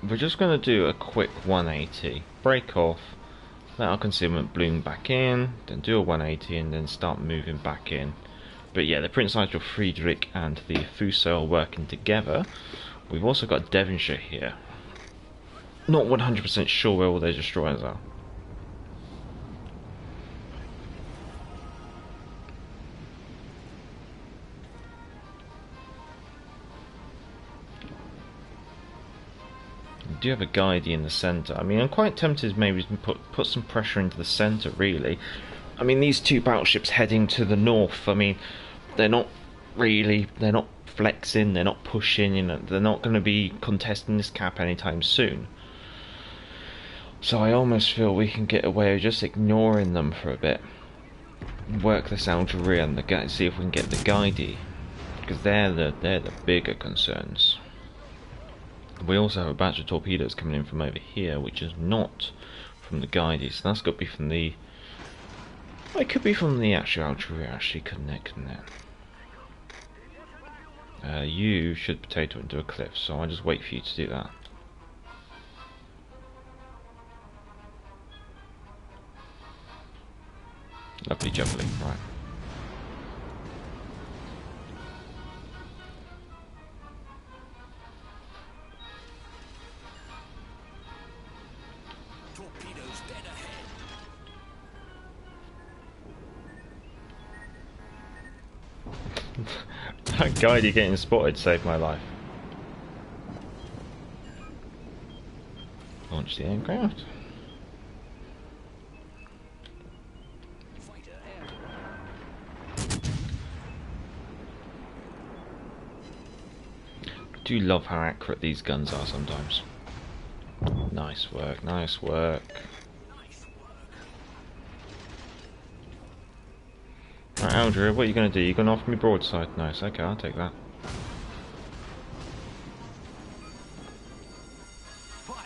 We're just going to do a quick 180. Break off, let our concealment bloom back in, then do a 180 and then start moving back in. But yeah, the Prince Axel Friedrich and the Fuso are working together. We've also got Devonshire here. Not 100% sure where all their destroyers are. We do have a Guidey in the centre. I mean, I'm quite tempted maybe to put some pressure into the centre, really. I mean, these 2 battleships heading to the north, I mean, they're not flexing, they're not pushing, you know, they're not going to be contesting this cap anytime soon. So I almost feel we can get away with just ignoring them for a bit. Work this Algeria and see if we can get the Guidey because they're the bigger concerns. We also have a batch of torpedoes coming in from over here, which is not from the guides. So that's got to be from the. Well, it could be from the actual artillery. Actually, couldn't it? You should potato into a cliff, so I'll just wait for you to do that. Lovely jubbly, right. Torpedoes dead ahead. That guide you getting spotted saved my life. Launch the aircraft. Fighter air. I do love how accurate these guns are sometimes. Nice work, nice work. Nice work. Right, Aldria, what are you going to do? You're going to offer me broadside? Nice, okay, I'll take that. Fire.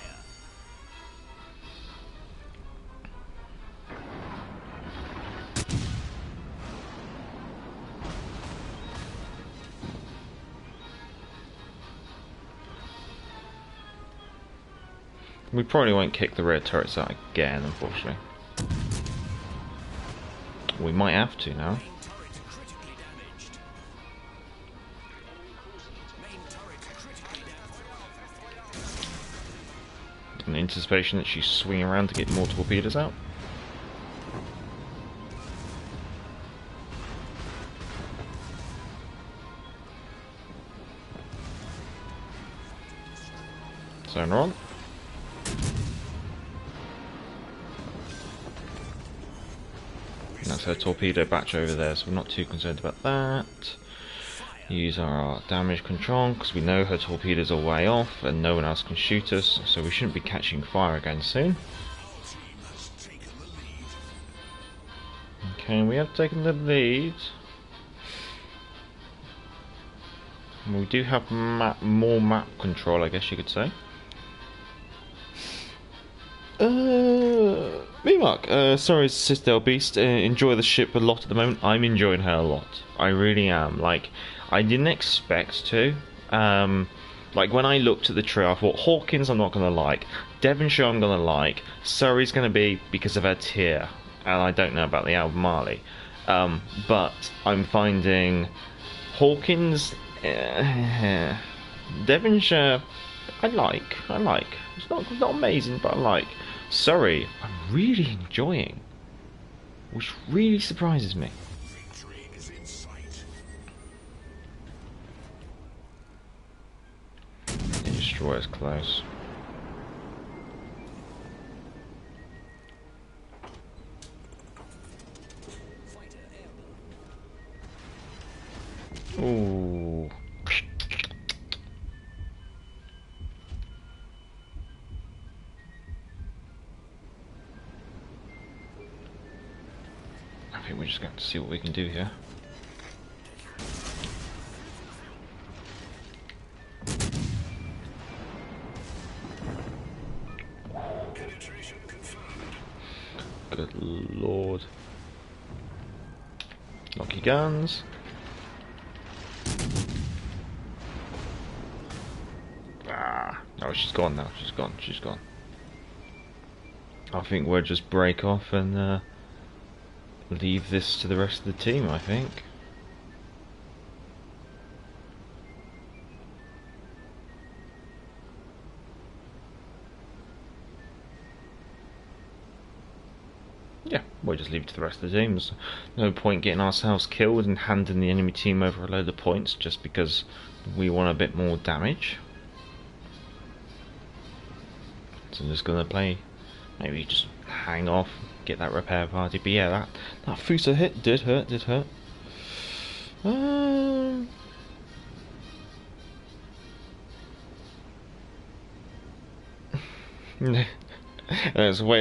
We probably won't kick the rear turrets out again, unfortunately. We might have to now. Main turret critically damaged. Main turret critically damaged. In anticipation that she's swinging around to get more torpedoes out. Sonar on. That's her torpedo batch over there, so we're not too concerned about that. Use our damage control, because we know her torpedoes are way off and no one else can shoot us, so we shouldn't be catching fire again soon. Okay, we have taken the lead. We do have more map control, I guess you could say. Mark, sorry, Sistel Beast. Enjoy the ship a lot at the moment. I'm enjoying her a lot. I really am. Like, I didn't expect to. Like, when I looked at the trio, I thought Hawkins I'm not going to like. Devonshire I'm going to like. Surrey's going to be because of her tier. And I don't know about the Albemarle. But I'm finding Hawkins... Devonshire... I like. It's not amazing, but I like. Surrey, I'm really enjoying, which really surprises me. Victory is in sight. The destroyer's close. Fighter airborne. Ooh. I think we're just going to see what we can do here. Penetration confirmed. Good lord. Lock your guns. Ah, no, she's gone now. She's gone. I think we'll just break off and leave this to the rest of the team, I think. Yeah, we'll just leave it to the rest of the team. There's no point getting ourselves killed and handing the enemy team over a load of points just because we want a bit more damage. So I'm just gonna play, maybe just hang off, get that repair party. But yeah, that Fusa hit did hurt. Wait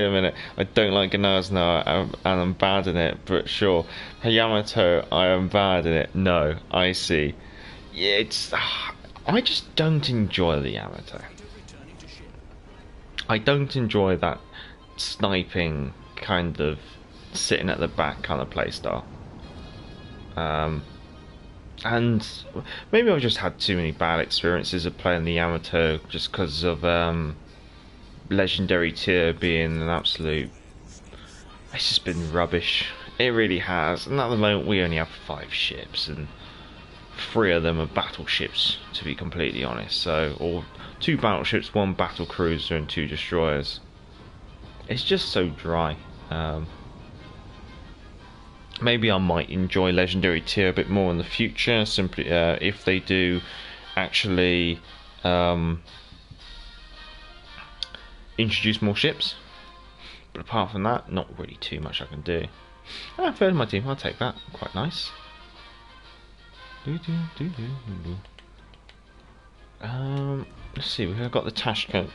a minute, I don't like Ganaz now and I'm bad in it, but sure. Yamato, I am bad in it. No, I see. yeah, it's. I just don't enjoy the Yamato. I don't enjoy that sniping kind of sitting at the back kind of playstyle. And maybe I've just had too many bad experiences of playing the Yamato just because of legendary tier being an absolute. It's just been rubbish. It really has. And at the moment, we only have 5 ships, and 3 of them are battleships, to be completely honest. So, or 2 battleships, 1 battle cruiser, and 2 destroyers. It's just so dry. Maybe I might enjoy legendary tier a bit more in the future. Simply, if they do actually introduce more ships. But apart from that, not really too much I can do. Third of my team, I'll take that. Quite nice. Let's see, we've got the Tashko.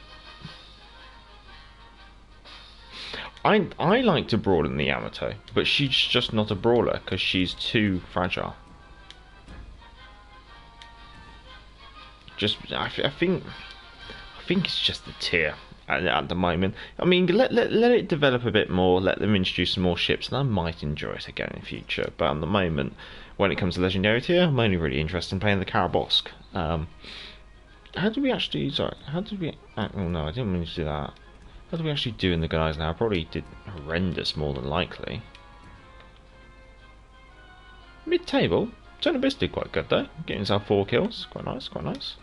I like to brawl in the Yamato, but she's just not a brawler because she's too fragile. I think it's just the tier at the moment. I mean, let it develop a bit more. Let them introduce some more ships, and I might enjoy it again in future. But at the moment, when it comes to legendary tier, I'm only really interested in playing the Karabosk. How did we actually? Sorry, how did we? Oh no, I didn't mean to do that. How do we actually do in the guys now? I probably did horrendous more than likely. Mid-table, Turn Abyss did quite good though. Getting himself 4 kills, quite nice, quite nice.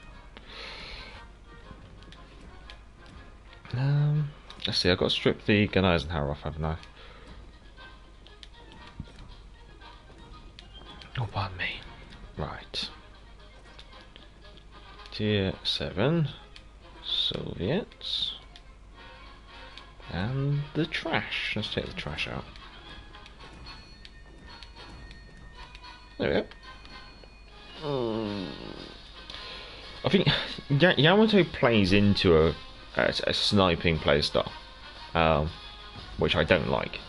Let's see, I've got to strip the Gun Eisenhower off, haven't I? Oh, pardon me. Right. Tier 7. Soviets. And the trash. Let's take the trash out. There we go. I think Yamato plays into a sniping playstyle, which I don't like.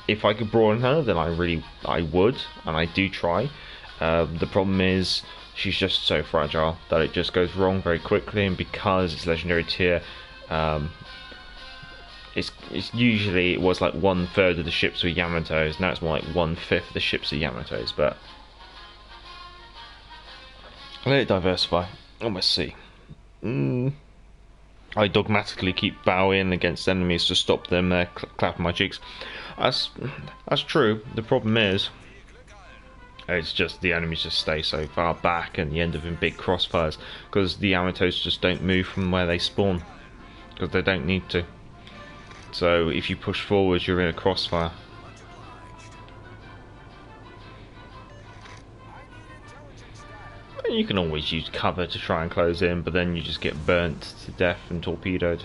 If I could brawl in her, then I would, and I do try. The problem is she's just so fragile that it just goes wrong very quickly, and because it's legendary tier, it's usually it was like 1/3 of the ships were Yamatos. Now it's more like 1/5 of the ships are Yamatos, but let it diversify. Let's see. I dogmatically keep bowing against enemies to stop them clapping my cheeks. That's true. The problem is, it's just the enemies just stay so far back and you end up in big crossfires because the Yamatos just don't move from where they spawn because they don't need to. So if you push forward, you're in a crossfire. You can always use cover to try and close in, but then you just get burnt to death and torpedoed.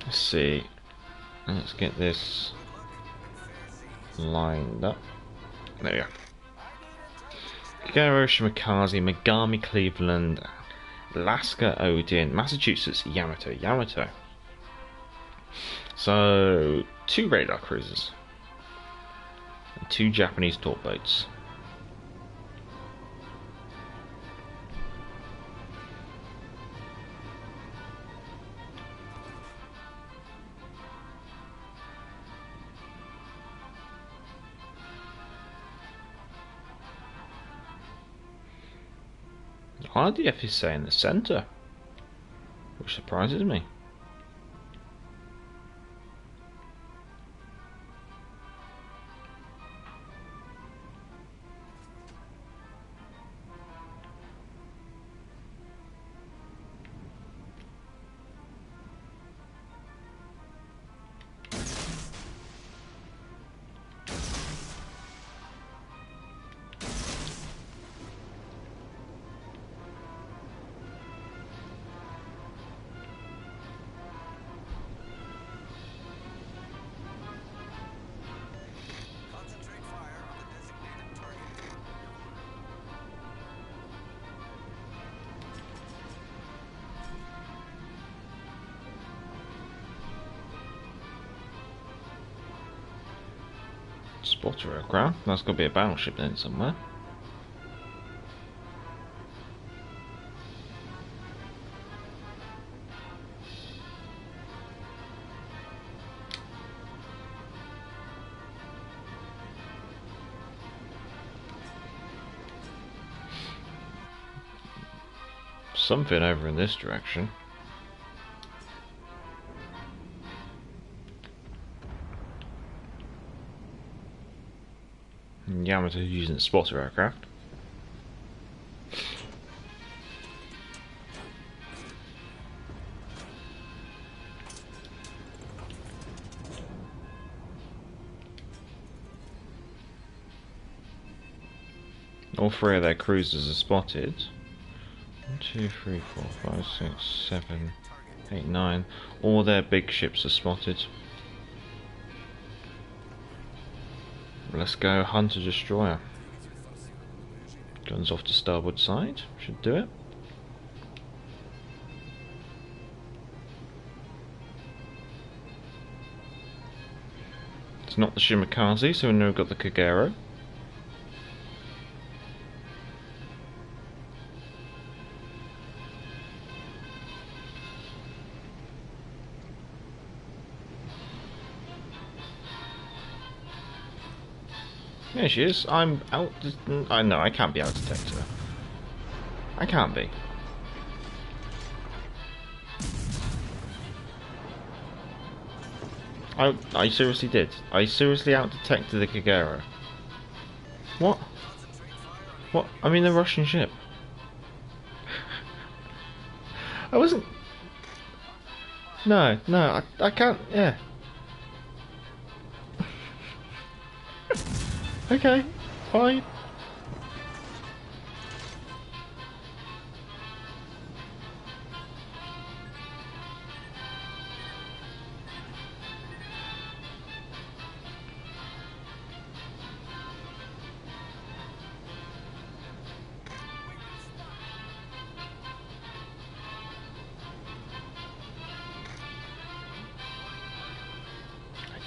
Let's see. Let's get this lined up. There we go. Kagero, Shimakaze, Megami, Cleveland, Alaska, Odin, Massachusetts, Yamato. So 2 radar cruisers and 2 Japanese torpedoes. RDF is saying the centre, which surprises me. Spotter aircraft. That's got to be a battleship then somewhere. Something over in this direction. Yamato using spotter aircraft. All three of their cruisers are spotted. 1, 2, 3, 4, 5, 6, 7, 8, 9. All their big ships are spotted. Let's go Hunter Destroyer. Guns off to starboard side. Should do it. It's not the Shimakaze, so we know we've got the Kagero. There she is. I'm out. I know I can't be out to detect her. I can't be. I seriously did. I seriously out detected the Kagero. What? What? I mean the Russian ship. I wasn't. No, I can't. Yeah. Okay, fine.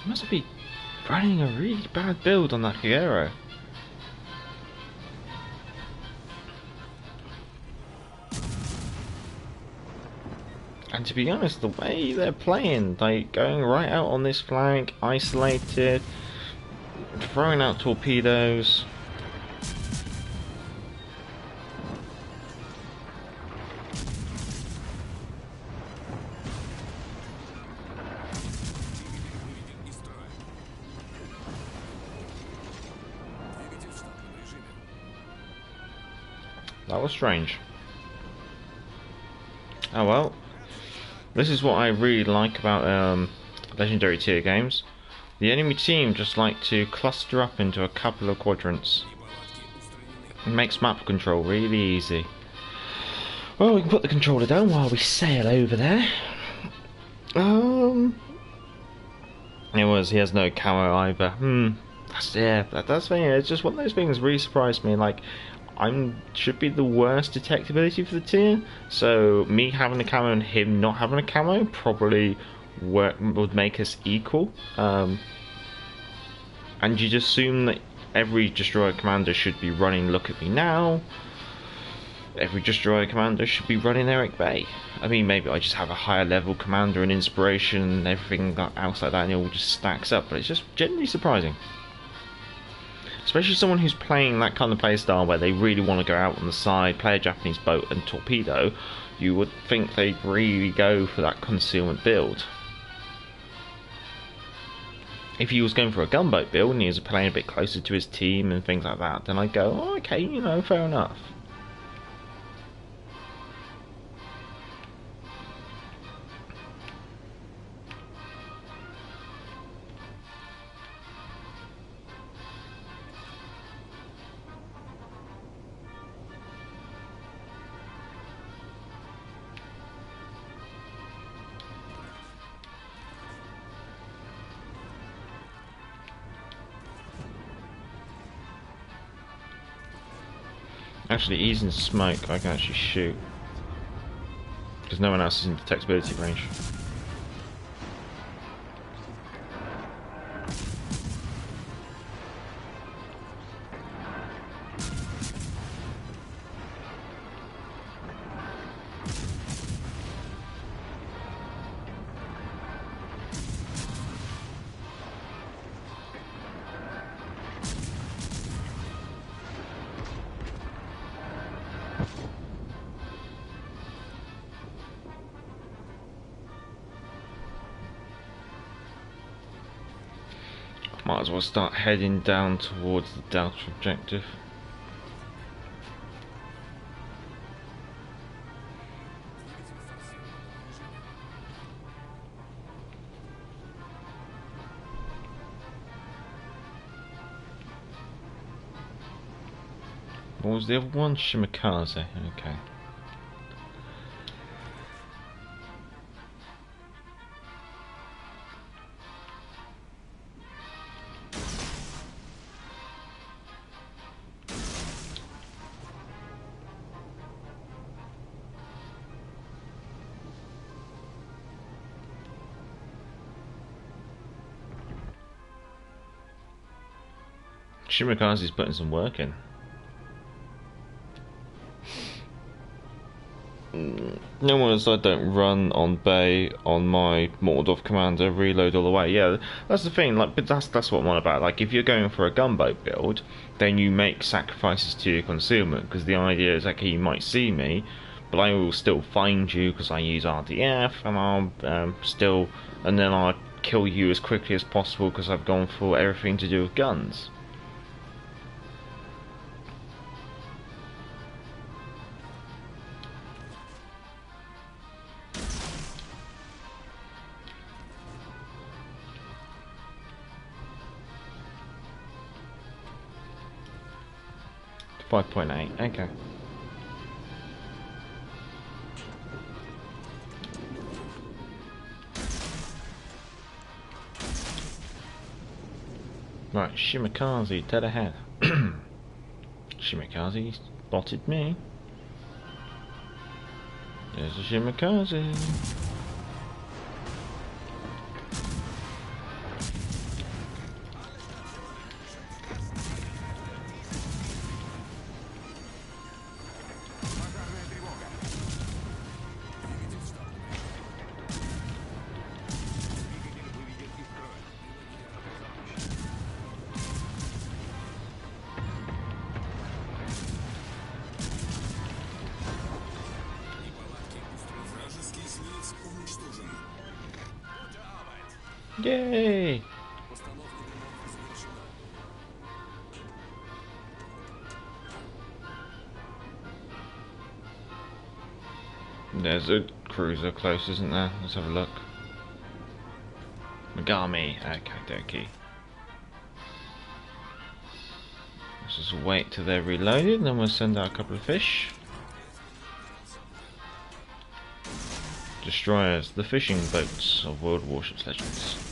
You must be running a really bad build on that Kagero. And to be honest, the way they're playing, like going right out on this flank, isolated, throwing out torpedoes. That was strange. Oh well. This is what I really like about legendary tier games. The enemy team just like to cluster up into a couple of quadrants. It makes map control really easy. Well, we can put the controller down while we sail over there. He has no camo either. That's the thing. It's just one of those things really surprised me. Like, should be the worst detectability for the tier, so me having a camo and him not having a camo probably would make us equal. And you'd assume that every destroyer commander should be running Look at Me Now. Every destroyer commander should be running Eric Bay. I mean, maybe I just have a higher level commander and inspiration and everything else like that, and it all just stacks up. But it's just generally surprising. Especially someone who's playing that kind of playstyle where they really want to go out on the side, play a Japanese boat and torpedo, you would think they'd really go for that concealment build. If he was going for a gunboat build and he was playing a bit closer to his team and things like that, then I'd go, oh, okay, fair enough. Actually, he's in smoke. I can actually shoot because no one else is in detectability range. Might as well start heading down towards the Delta objective. What was the other one? Shimakaze. Okay. Shimakaze's putting some work in. No one I don't run on Bay on my Mordov commander, reload all the way. Yeah, that's the thing. Like, but that's what I'm on about. Like, if you're going for a gunboat build, then you make sacrifices to your concealment because the idea is, okay, you might see me, but I will still find you because I use RDF, and I'll still, and then I'll kill you as quickly as possible because I've gone for everything to do with guns. .8, okay. Right, Shimakaze, dead ahead. Shimakaze spotted me. There's a Shimakaze. Yay! There's a cruiser close, isn't there? Let's have a look. Megami. Okay, dokie. Let's just wait till they're reloaded, and then we'll send out a couple of fish. Destroyers, the fishing boats of World of Warships Legends.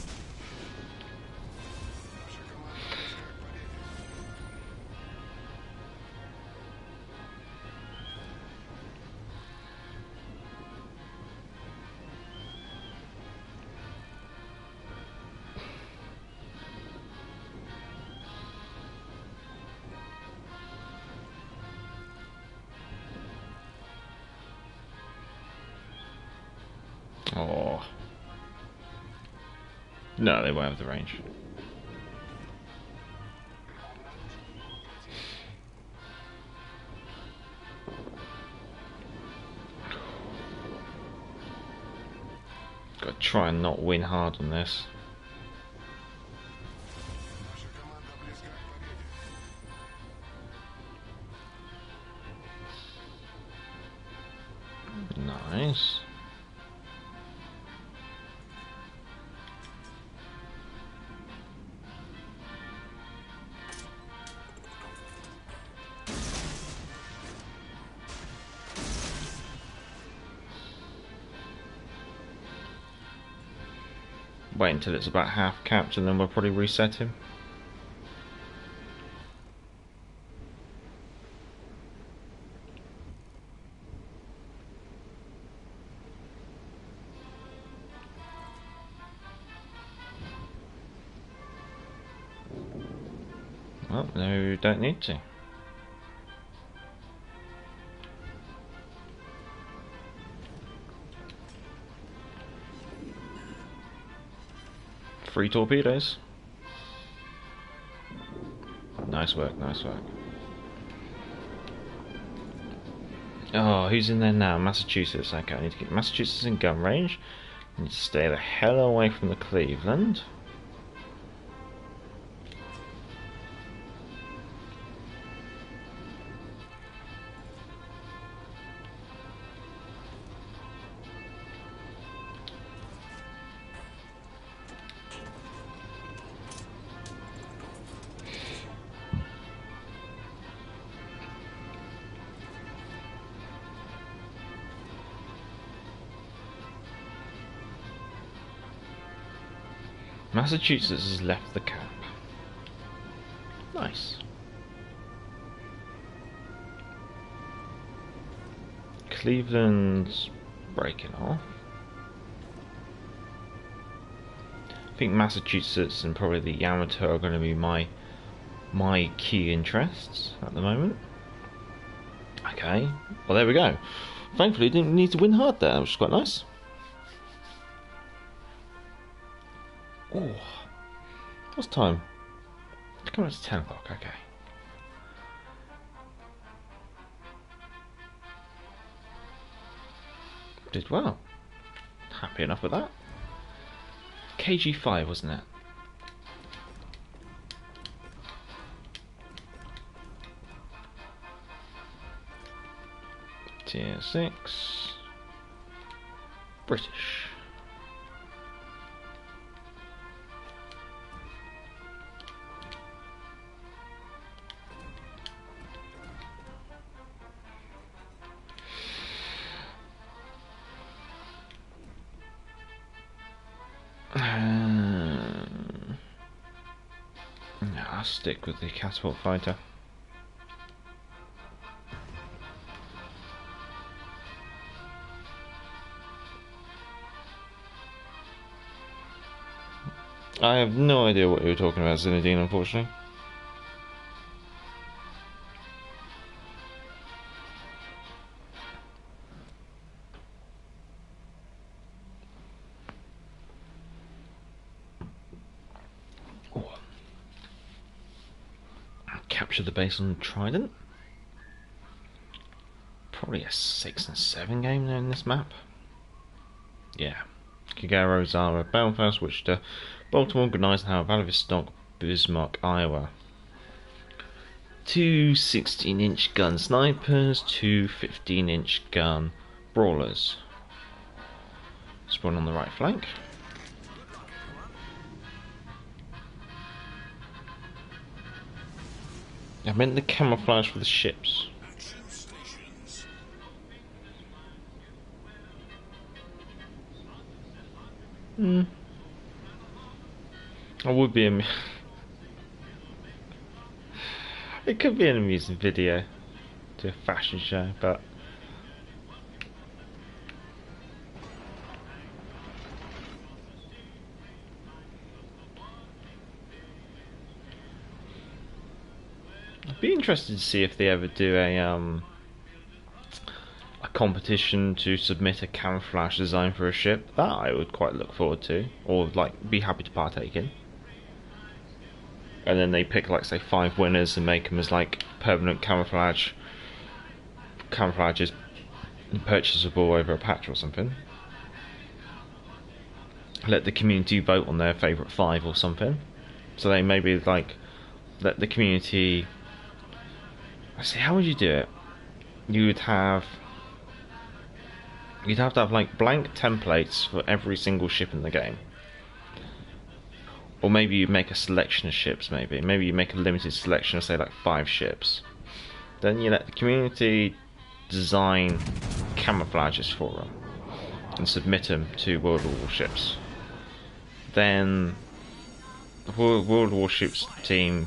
Oh. No, they won't have the range. Gotta try and not win hard on this. Nice. Wait until it's about half capped and then we'll probably reset him. Well, no, don't need to. Three torpedoes. Nice work, nice work. Oh, who's in there now? Massachusetts. Okay, I need to get Massachusetts in gun range. I need to stay the hell away from the Cleveland. Massachusetts has left the camp. Nice. Cleveland's breaking off. I think Massachusetts and probably the Yamato are going to be my key interests at the moment. Okay, well there we go. Thankfully didn't need to win hard there, which is quite nice. Oh, what's time? It's coming up to 10 o'clock, okay. Did well. Happy enough with that. KG5, wasn't it? Tier 6. British. I'll stick with the catapult fighter. I have no idea what you were talking about, Zinedine, unfortunately. Capture the base on Trident. Probably a 6 and 7 game there in this map. Yeah. Kagero, Zara, Belfast, Wichita, Baltimore, Good Eisenhower, Vladivostok, Bismarck, Iowa. 2 16-inch gun snipers, 2 15-inch gun brawlers. Spawn on the right flank. I meant the camouflage for the ships. Action stations. I would be it could be an amusing video to a fashion show, but I'd be interested to see if they ever do a competition to submit a camouflage design for a ship. That I would quite look forward to, or like be happy to partake in. And then they pick like say 5 winners and make them as like permanent camouflages purchasable over a patch or something. Let the community vote on their favourite 5 or something. So they maybe like let the community. I see. How would you do it? You'd have to have like blank templates for every single ship in the game. Or maybe you make a selection of ships, maybe you make a limited selection of say like 5 ships. Then you let the community design camouflages for them and submit them to World of Warships. Then the World of Warships team,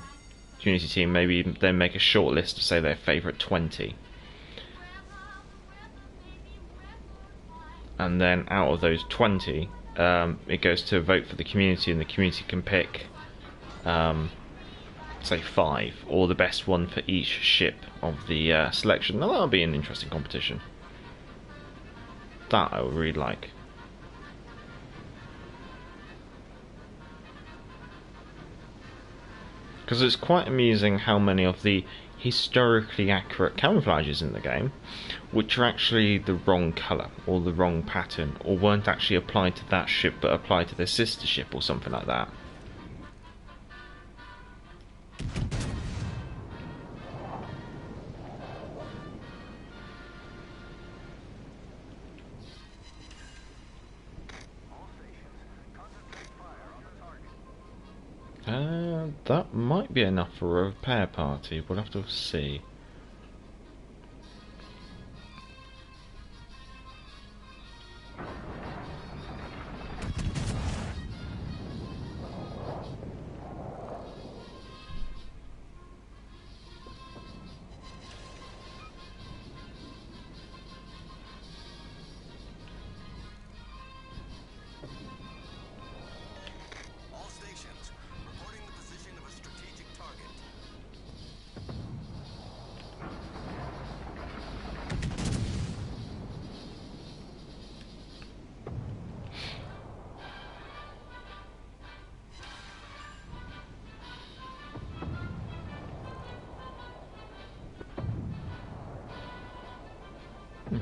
community team, maybe then make a short list of say their favourite 20. And then out of those 20, it goes to a vote for the community, and the community can pick, say 5, or the best one for each ship of the selection. Now that'll be an interesting competition. That I would really like. Because it's quite amusing how many of the historically accurate camouflages in the game, which are actually the wrong colour or the wrong pattern, or weren't actually applied to that ship but applied to their sister ship or something like that. That might be enough for a repair party. We'll have to see.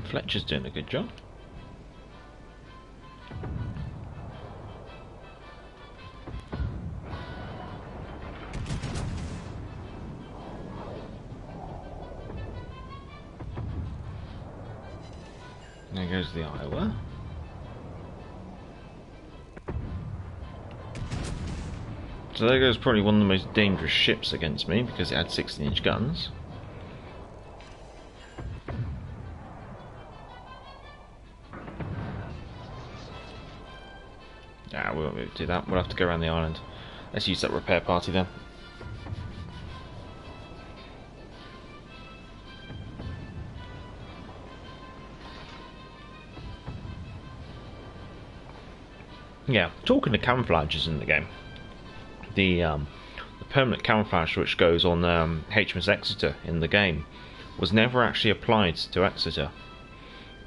Fletcher's doing a good job. There goes the Iowa. So there goes probably one of the most dangerous ships against me because it had 16-inch guns. Yeah, we won't be able to do that. We'll have to go around the island. Let's use that repair party then. Yeah, talking to camouflages in the game, the permanent camouflage which goes on HMS Exeter in the game was never actually applied to Exeter.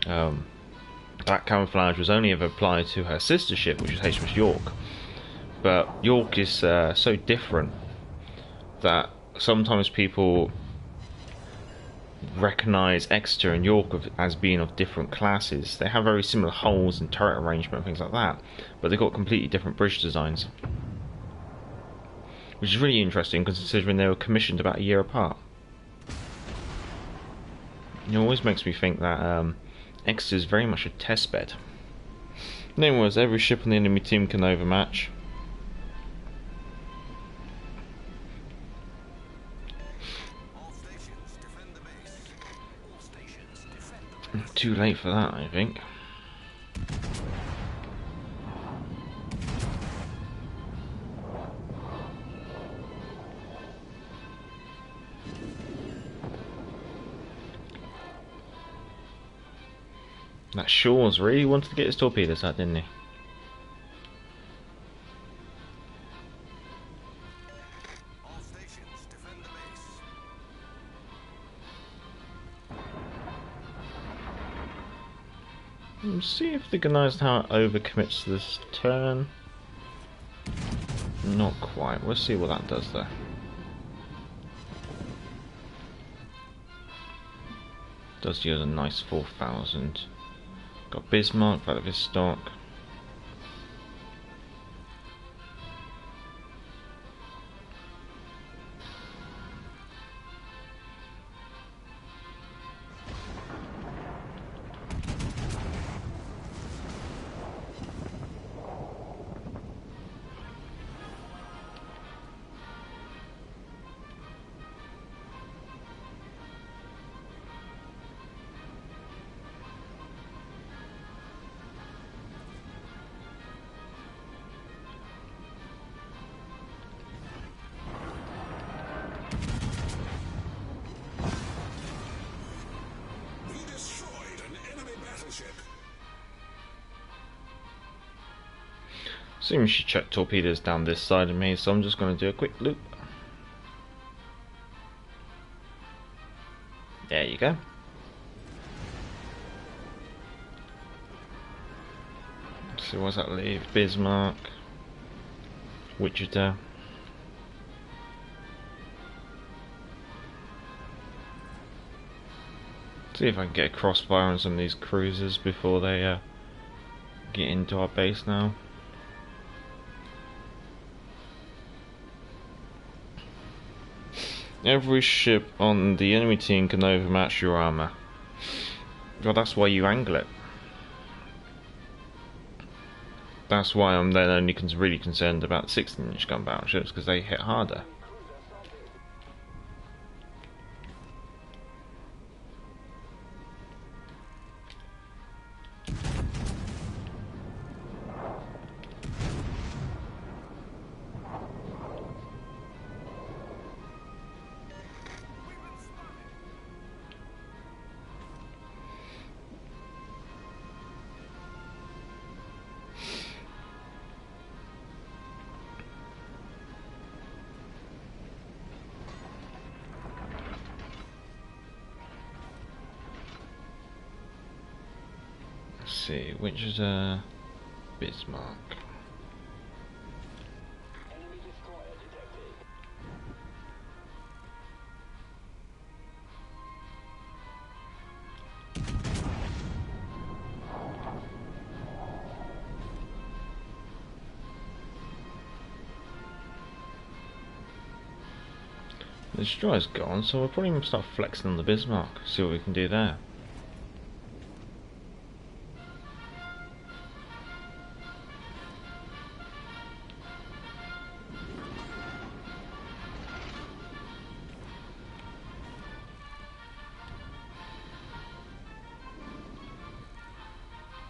That camouflage was only ever applied to her sister ship, which was HMS York. But York is so different that sometimes people recognise Exeter and York as being of different classes. They have very similar hulls and turret arrangement and things like that, but they've got completely different bridge designs, which is really interesting considering they were commissioned about a year apart. It always makes me think that Exeter is very much a test bed. Name was every ship on the enemy team can overmatch. Too late for that, I think. That Shaw's really wanted to get his torpedoes out, didn't he? Let's see if the guys how it overcommits to this turn. Not quite. We'll see what that does there. Does yield a nice 4,000. Got Bismarck out of his stock. Assume she checked torpedoes down this side of me, so I'm just going to do a quick loop. There you go. So what's that leave? Bismarck, Wichita. See if I can get a crossfire on some of these cruisers before they get into our base now. Every ship on the enemy team can overmatch your armour. Well, that's why you angle it. That's why I'm then only really concerned about 16-inch gun battleships, because they hit harder. See, which is a Bismarck. The destroyer's gone, so we'll probably start flexing on the Bismarck. See what we can do there.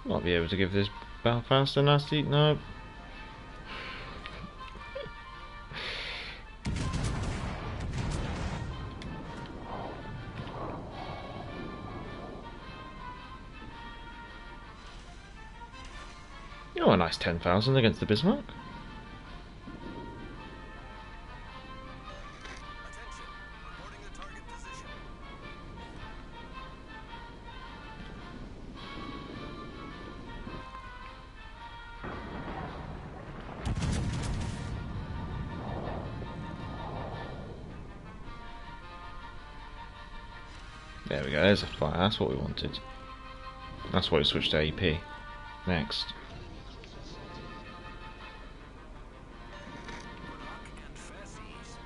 Might be able to give this Belfast a nasty. No. Oh, a nice 10,000 against the Bismarck. Reporting the target position. There we go, there's a fire, that's what we wanted. That's why we switched to AP. Next. And Fessies.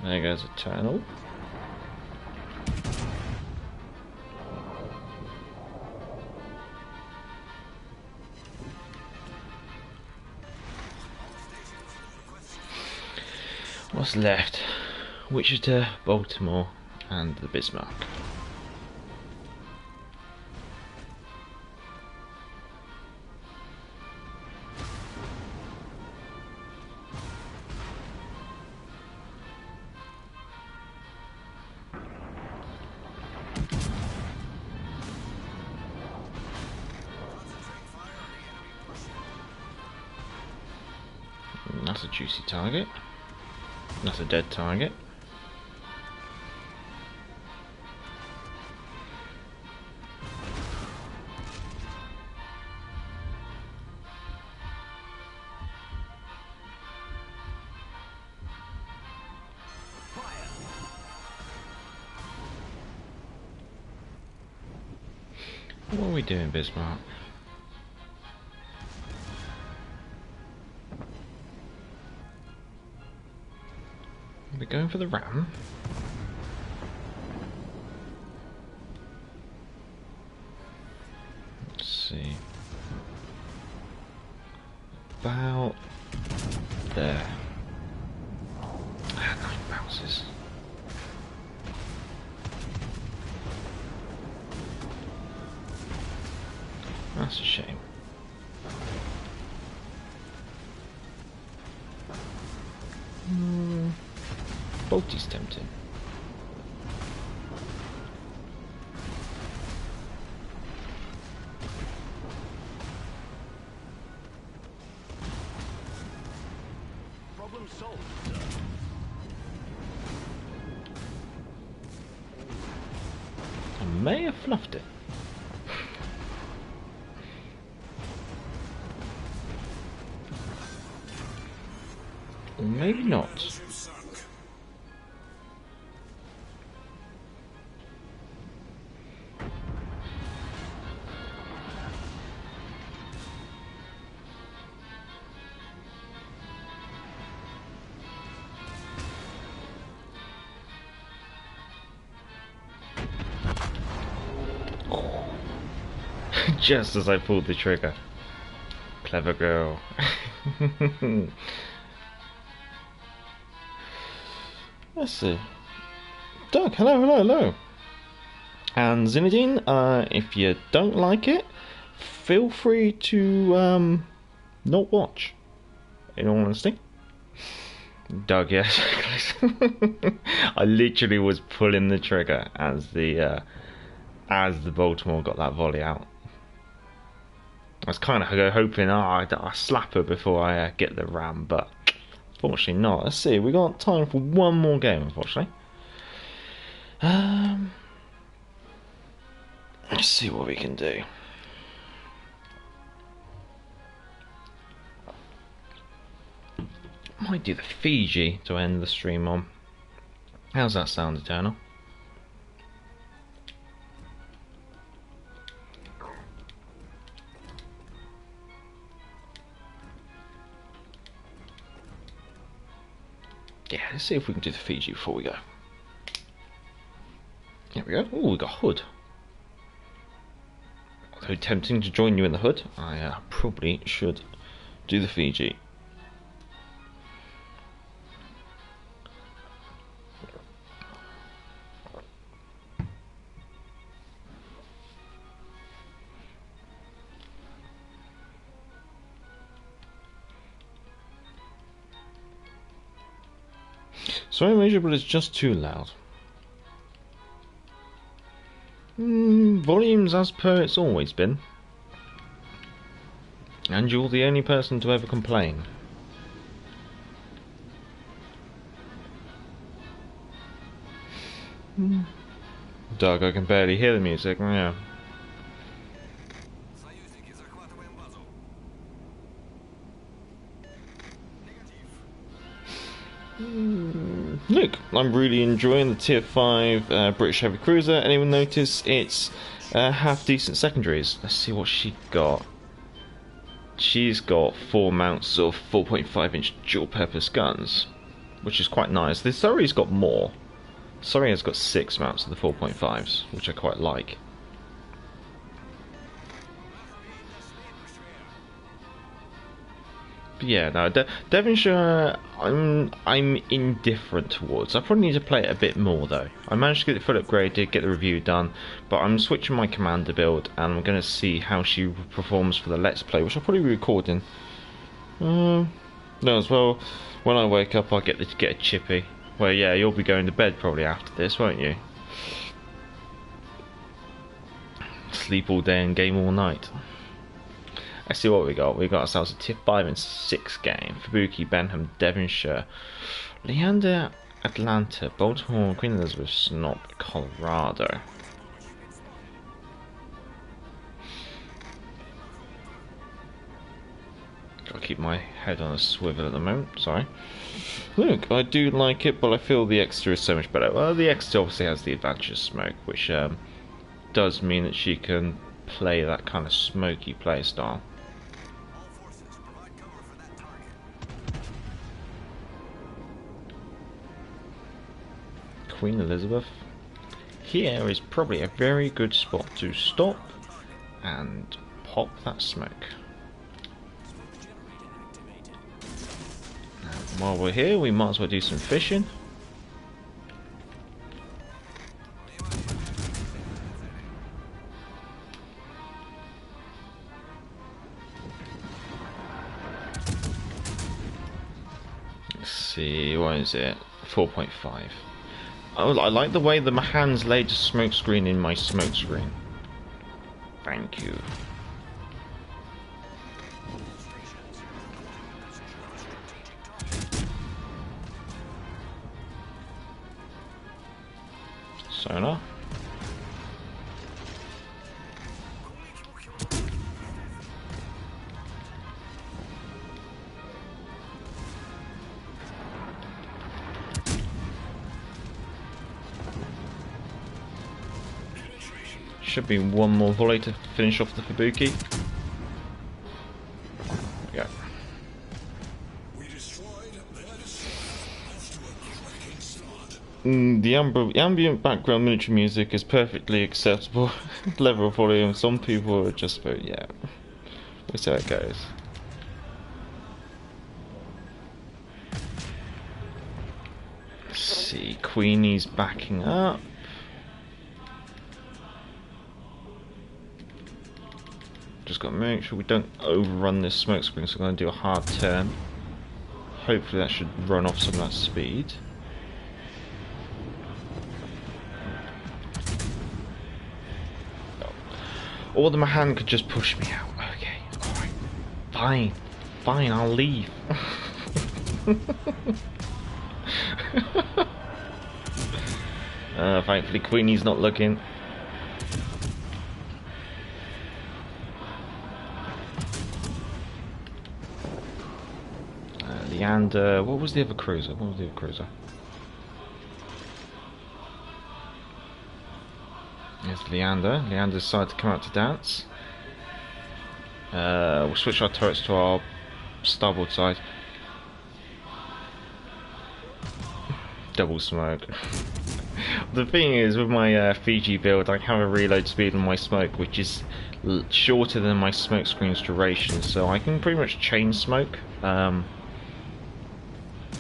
There goes a tunnel. What's left? Wichita, Baltimore, and the Bismarck. That's a juicy target. That's a dead target. What are we doing, Bismarck? Are we going for the ram? Let's see. About there. Ah, 9 bounces. That's a shame. Bolty's tempting. Problem solved, sir. I may have fluffed it. Or maybe not. Battleship sunk. Just as I pulled the trigger. Clever girl. Let's see. Doug, hello. And Zinedine, if you don't like it, feel free to not watch. In all honesty. Doug, yes. I literally was pulling the trigger as the Baltimore got that volley out. I was kind of hoping, I slap her before I get the ram, but fortunately not. Let's see, we got time for one more game, unfortunately. Let's see what we can do. Might do the Fiji to end the stream on. How's that sound, Eternal? Yeah, let's see if we can do the Fiji before we go. There we go. Oh, we got Hood. Although tempting to join you in the Hood, I probably should do the Fiji. Sorry, Major, but it's just too loud. Volumes as per it's always been. And you're the only person to ever complain. Doug, I can barely hear the music. Yeah. Look, I'm really enjoying the Tier 5 British Heavy Cruiser. Anyone notice it's half decent secondaries? Let's see what she got. She's got 4 mounts of 4.5-inch dual-purpose guns, which is quite nice. The Surrey's got more. Surrey has got 6 mounts of the 4.5s, which I quite like. But yeah, no, Devonshire, I'm indifferent towards. I probably need to play it a bit more though. I managed to get it full upgraded, get the review done, but I'm switching my commander build, and I'm going to see how she performs for the Let's Play, which I'll probably be recording. No, as well. When I wake up, I'll get a chippy. Well, yeah, you'll be going to bed probably after this, won't you? Sleep all day and game all night. Let's see what we got. We got ourselves a Tier 5 and 6 game. Fubuki, Benham, Devonshire, Leander, Atlanta, Baltimore, Queen Elizabeth, Snop, Colorado. Gotta keep my head on a swivel at the moment, sorry. Look, I do like it, but I feel the extra is so much better. Well, the extra obviously has the advantage of smoke, which does mean that she can play that kind of smoky play style. Queen Elizabeth. Here is probably a very good spot to stop and pop that smoke. And while we're here, we might as well do some fishing. Let's see, what is it? 4.5. I like the way the Mahan's laid a smoke screen in my smoke screen. Thank you. Sonar. Should be one more volley to finish off the Fubuki. There we go. The ambient background military music is perfectly acceptable level of volume. Some people are just about, yeah. We'll see how it goes. Let's see, Queenie's backing up. Just got to make sure we don't overrun this smoke screen, so I'm going to do a hard turn. Hopefully that should run off some of that speed. Or the Mahan could just push me out. Okay, alright. Fine. Fine, I'll leave. Thankfully Queenie's not looking. Leander, what was the other cruiser? What was the other cruiser? Here's Leander. Leander decided to come out to dance. We'll switch our turrets to our starboard side. double smoke. The thing is, with my Fiji build, I have a reload speed on my smoke, which is shorter than my smoke screen's duration, so I can pretty much chain smoke,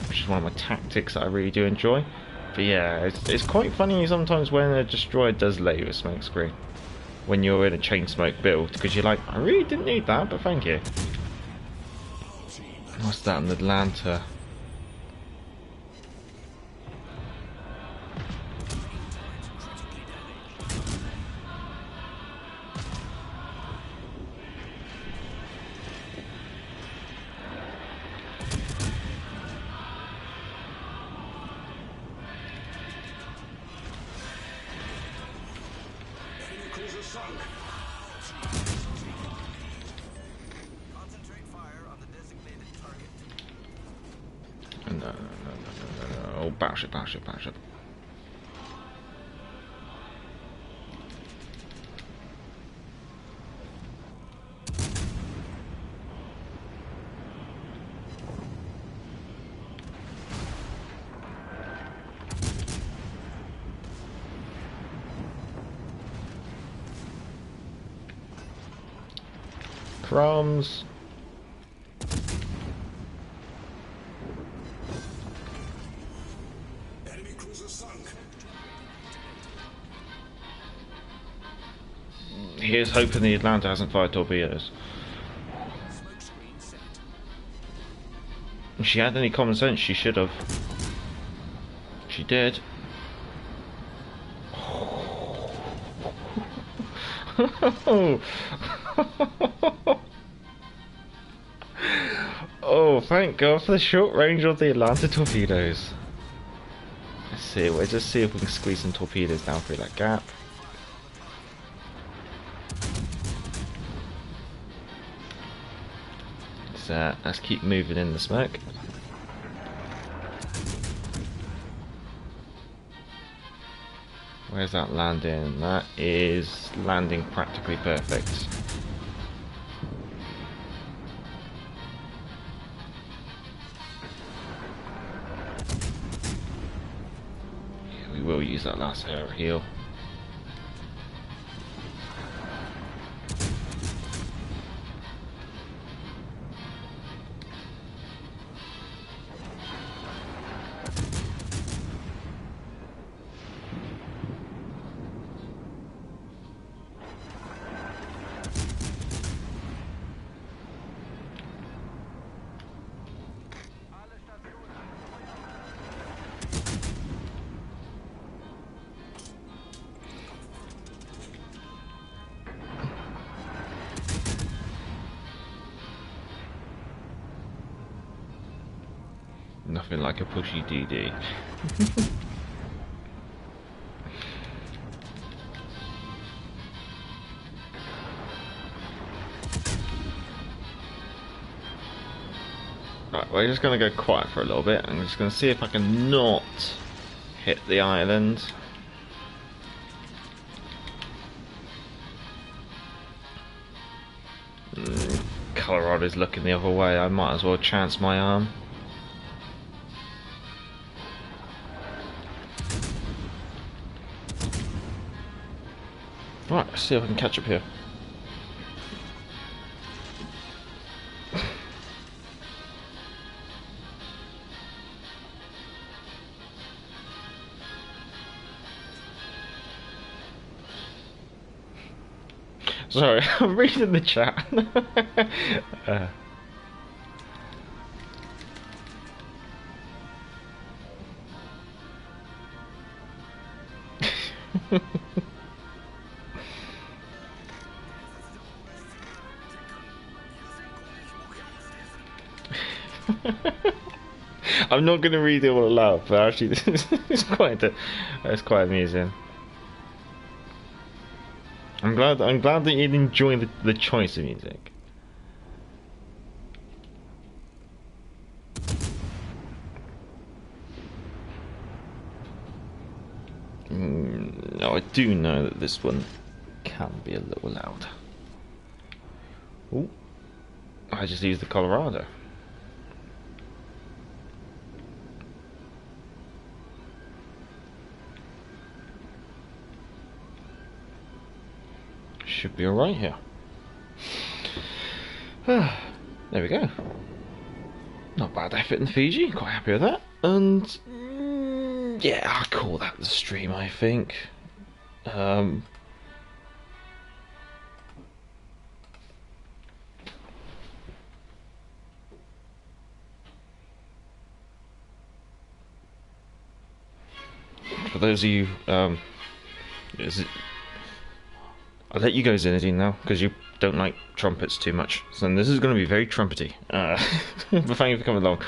which is one of my tactics that I really do enjoy. But yeah, it's quite funny sometimes when a destroyer does let you a smoke screen when you're in a chain smoke build, because you're like, I really didn't need that, but thank you. What's that in Atlanta? Concentrate fire on the designated target. No. Oh, battleship. Crumbs. Enemy cruiser sunk. Here's hoping the Atlanta hasn't fired torpedoes. Smoke screen set. If she had any common sense, she should have. She did. Oh, thank God for the short range of the Atlanta torpedoes. Let's see, we'll just see if we can squeeze some torpedoes down through that gap. Let's keep moving in the smoke. Where's that landing? That is landing practically perfect. Yeah, we will use that last air heal. Nothing like a pushy DD. Right, we're just going to go quiet for a little bit. I'm just going to see if I can not hit the island. Colorado's looking the other way. I might as well chance my arm. Right, let's see if I can catch up here. Sorry, I'm reading the chat. I'm not going to read it all aloud, but actually, this is it's quite amusing. I'm glad that you enjoy the choice of music. No, I do know that this one can be a little loud. Ooh, I just used the Colorado. should be alright here. There we go. Not bad effort in Fiji, quite happy with that. And yeah, I'll call that the stream, I think. For those of you, I'll let you go, Zinedine, now, because you don't like trumpets too much. So this is going to be very trumpety. But thank you for coming along.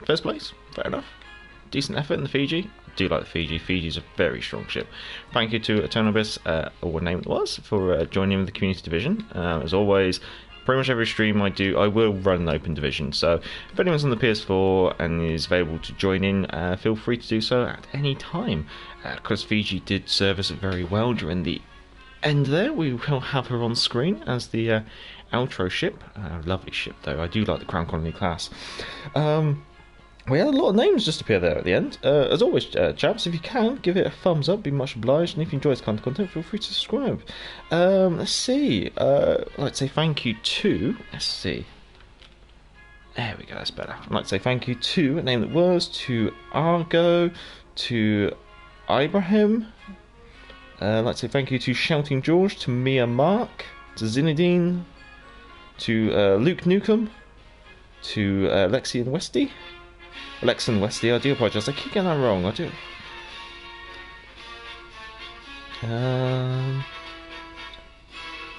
First place, fair enough. Decent effort in the Fiji. I do like the Fiji. Fiji's a very strong ship. Thank you to Eternal Abyss, or what name it was, for joining in with the community division. As always, pretty much every stream I do, I will run an open division. So if anyone's on the PS4 and is available to join in, feel free to do so at any time. Because Fiji did serve us very well during the end there. We will have her on screen as the outro ship. Lovely ship though. I do like the Crown Colony class. We had a lot of names just appear there at the end. As always, chaps, if you can, give it a thumbs up, be much obliged, and if you enjoy this kind of content, feel free to subscribe. Let's see, I'd like to say thank you to, let's see, there we go, that's better. I'd like to say thank you to, a name that was, to Argo, to Ibrahim, I'd like to say thank you to Shouting George, to Mia Mark, to Zinedine, to Luke Newcomb, to Lexi and Westy. Alex and Westy, I do apologise, I keep getting that wrong, I do.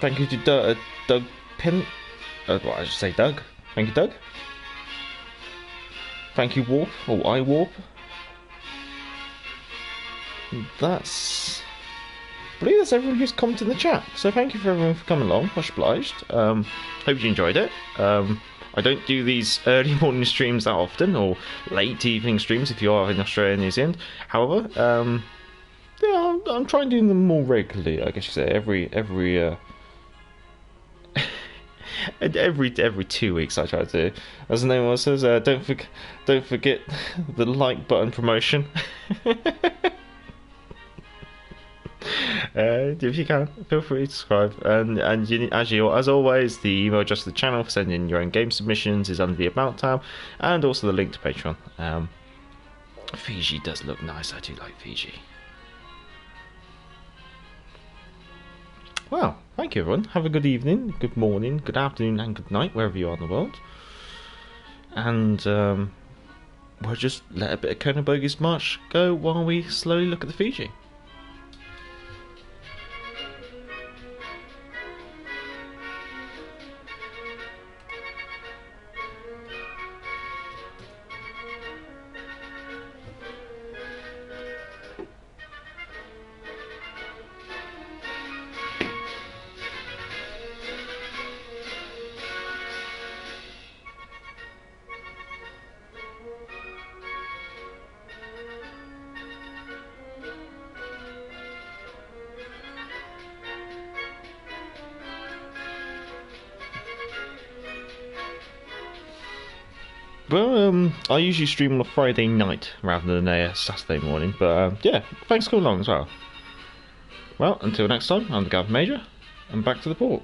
Thank you to Doug Pin. What I should say, Doug. Thank you, Doug. Thank you, Warp, or iWarp. I believe that's everyone who's commented in the chat. So thank you for everyone for coming along, much obliged. Hope you enjoyed it. I don't do these early morning streams that often, or late evening streams if you are in Australia and New Zealand. However, yeah, I'm trying doing them more regularly. I guess you say every 2 weeks I try to. As the name was says, don't forget the like button promotion. If you can, feel free to subscribe, and as always, the email address to the channel for sending in your own game submissions is under the About tab, and also the link to Patreon. Fiji does look nice. I do like Fiji. Well, thank you everyone. Have a good evening, good morning, good afternoon, and good night wherever you are in the world. And we'll just let a bit of Conan Bogey's March go while we slowly look at the Fiji. Well, I usually stream on a Friday night rather than a Saturday morning, but yeah, thanks for coming along as well. Well, until next time, I'm the Gavin Major, and back to the port.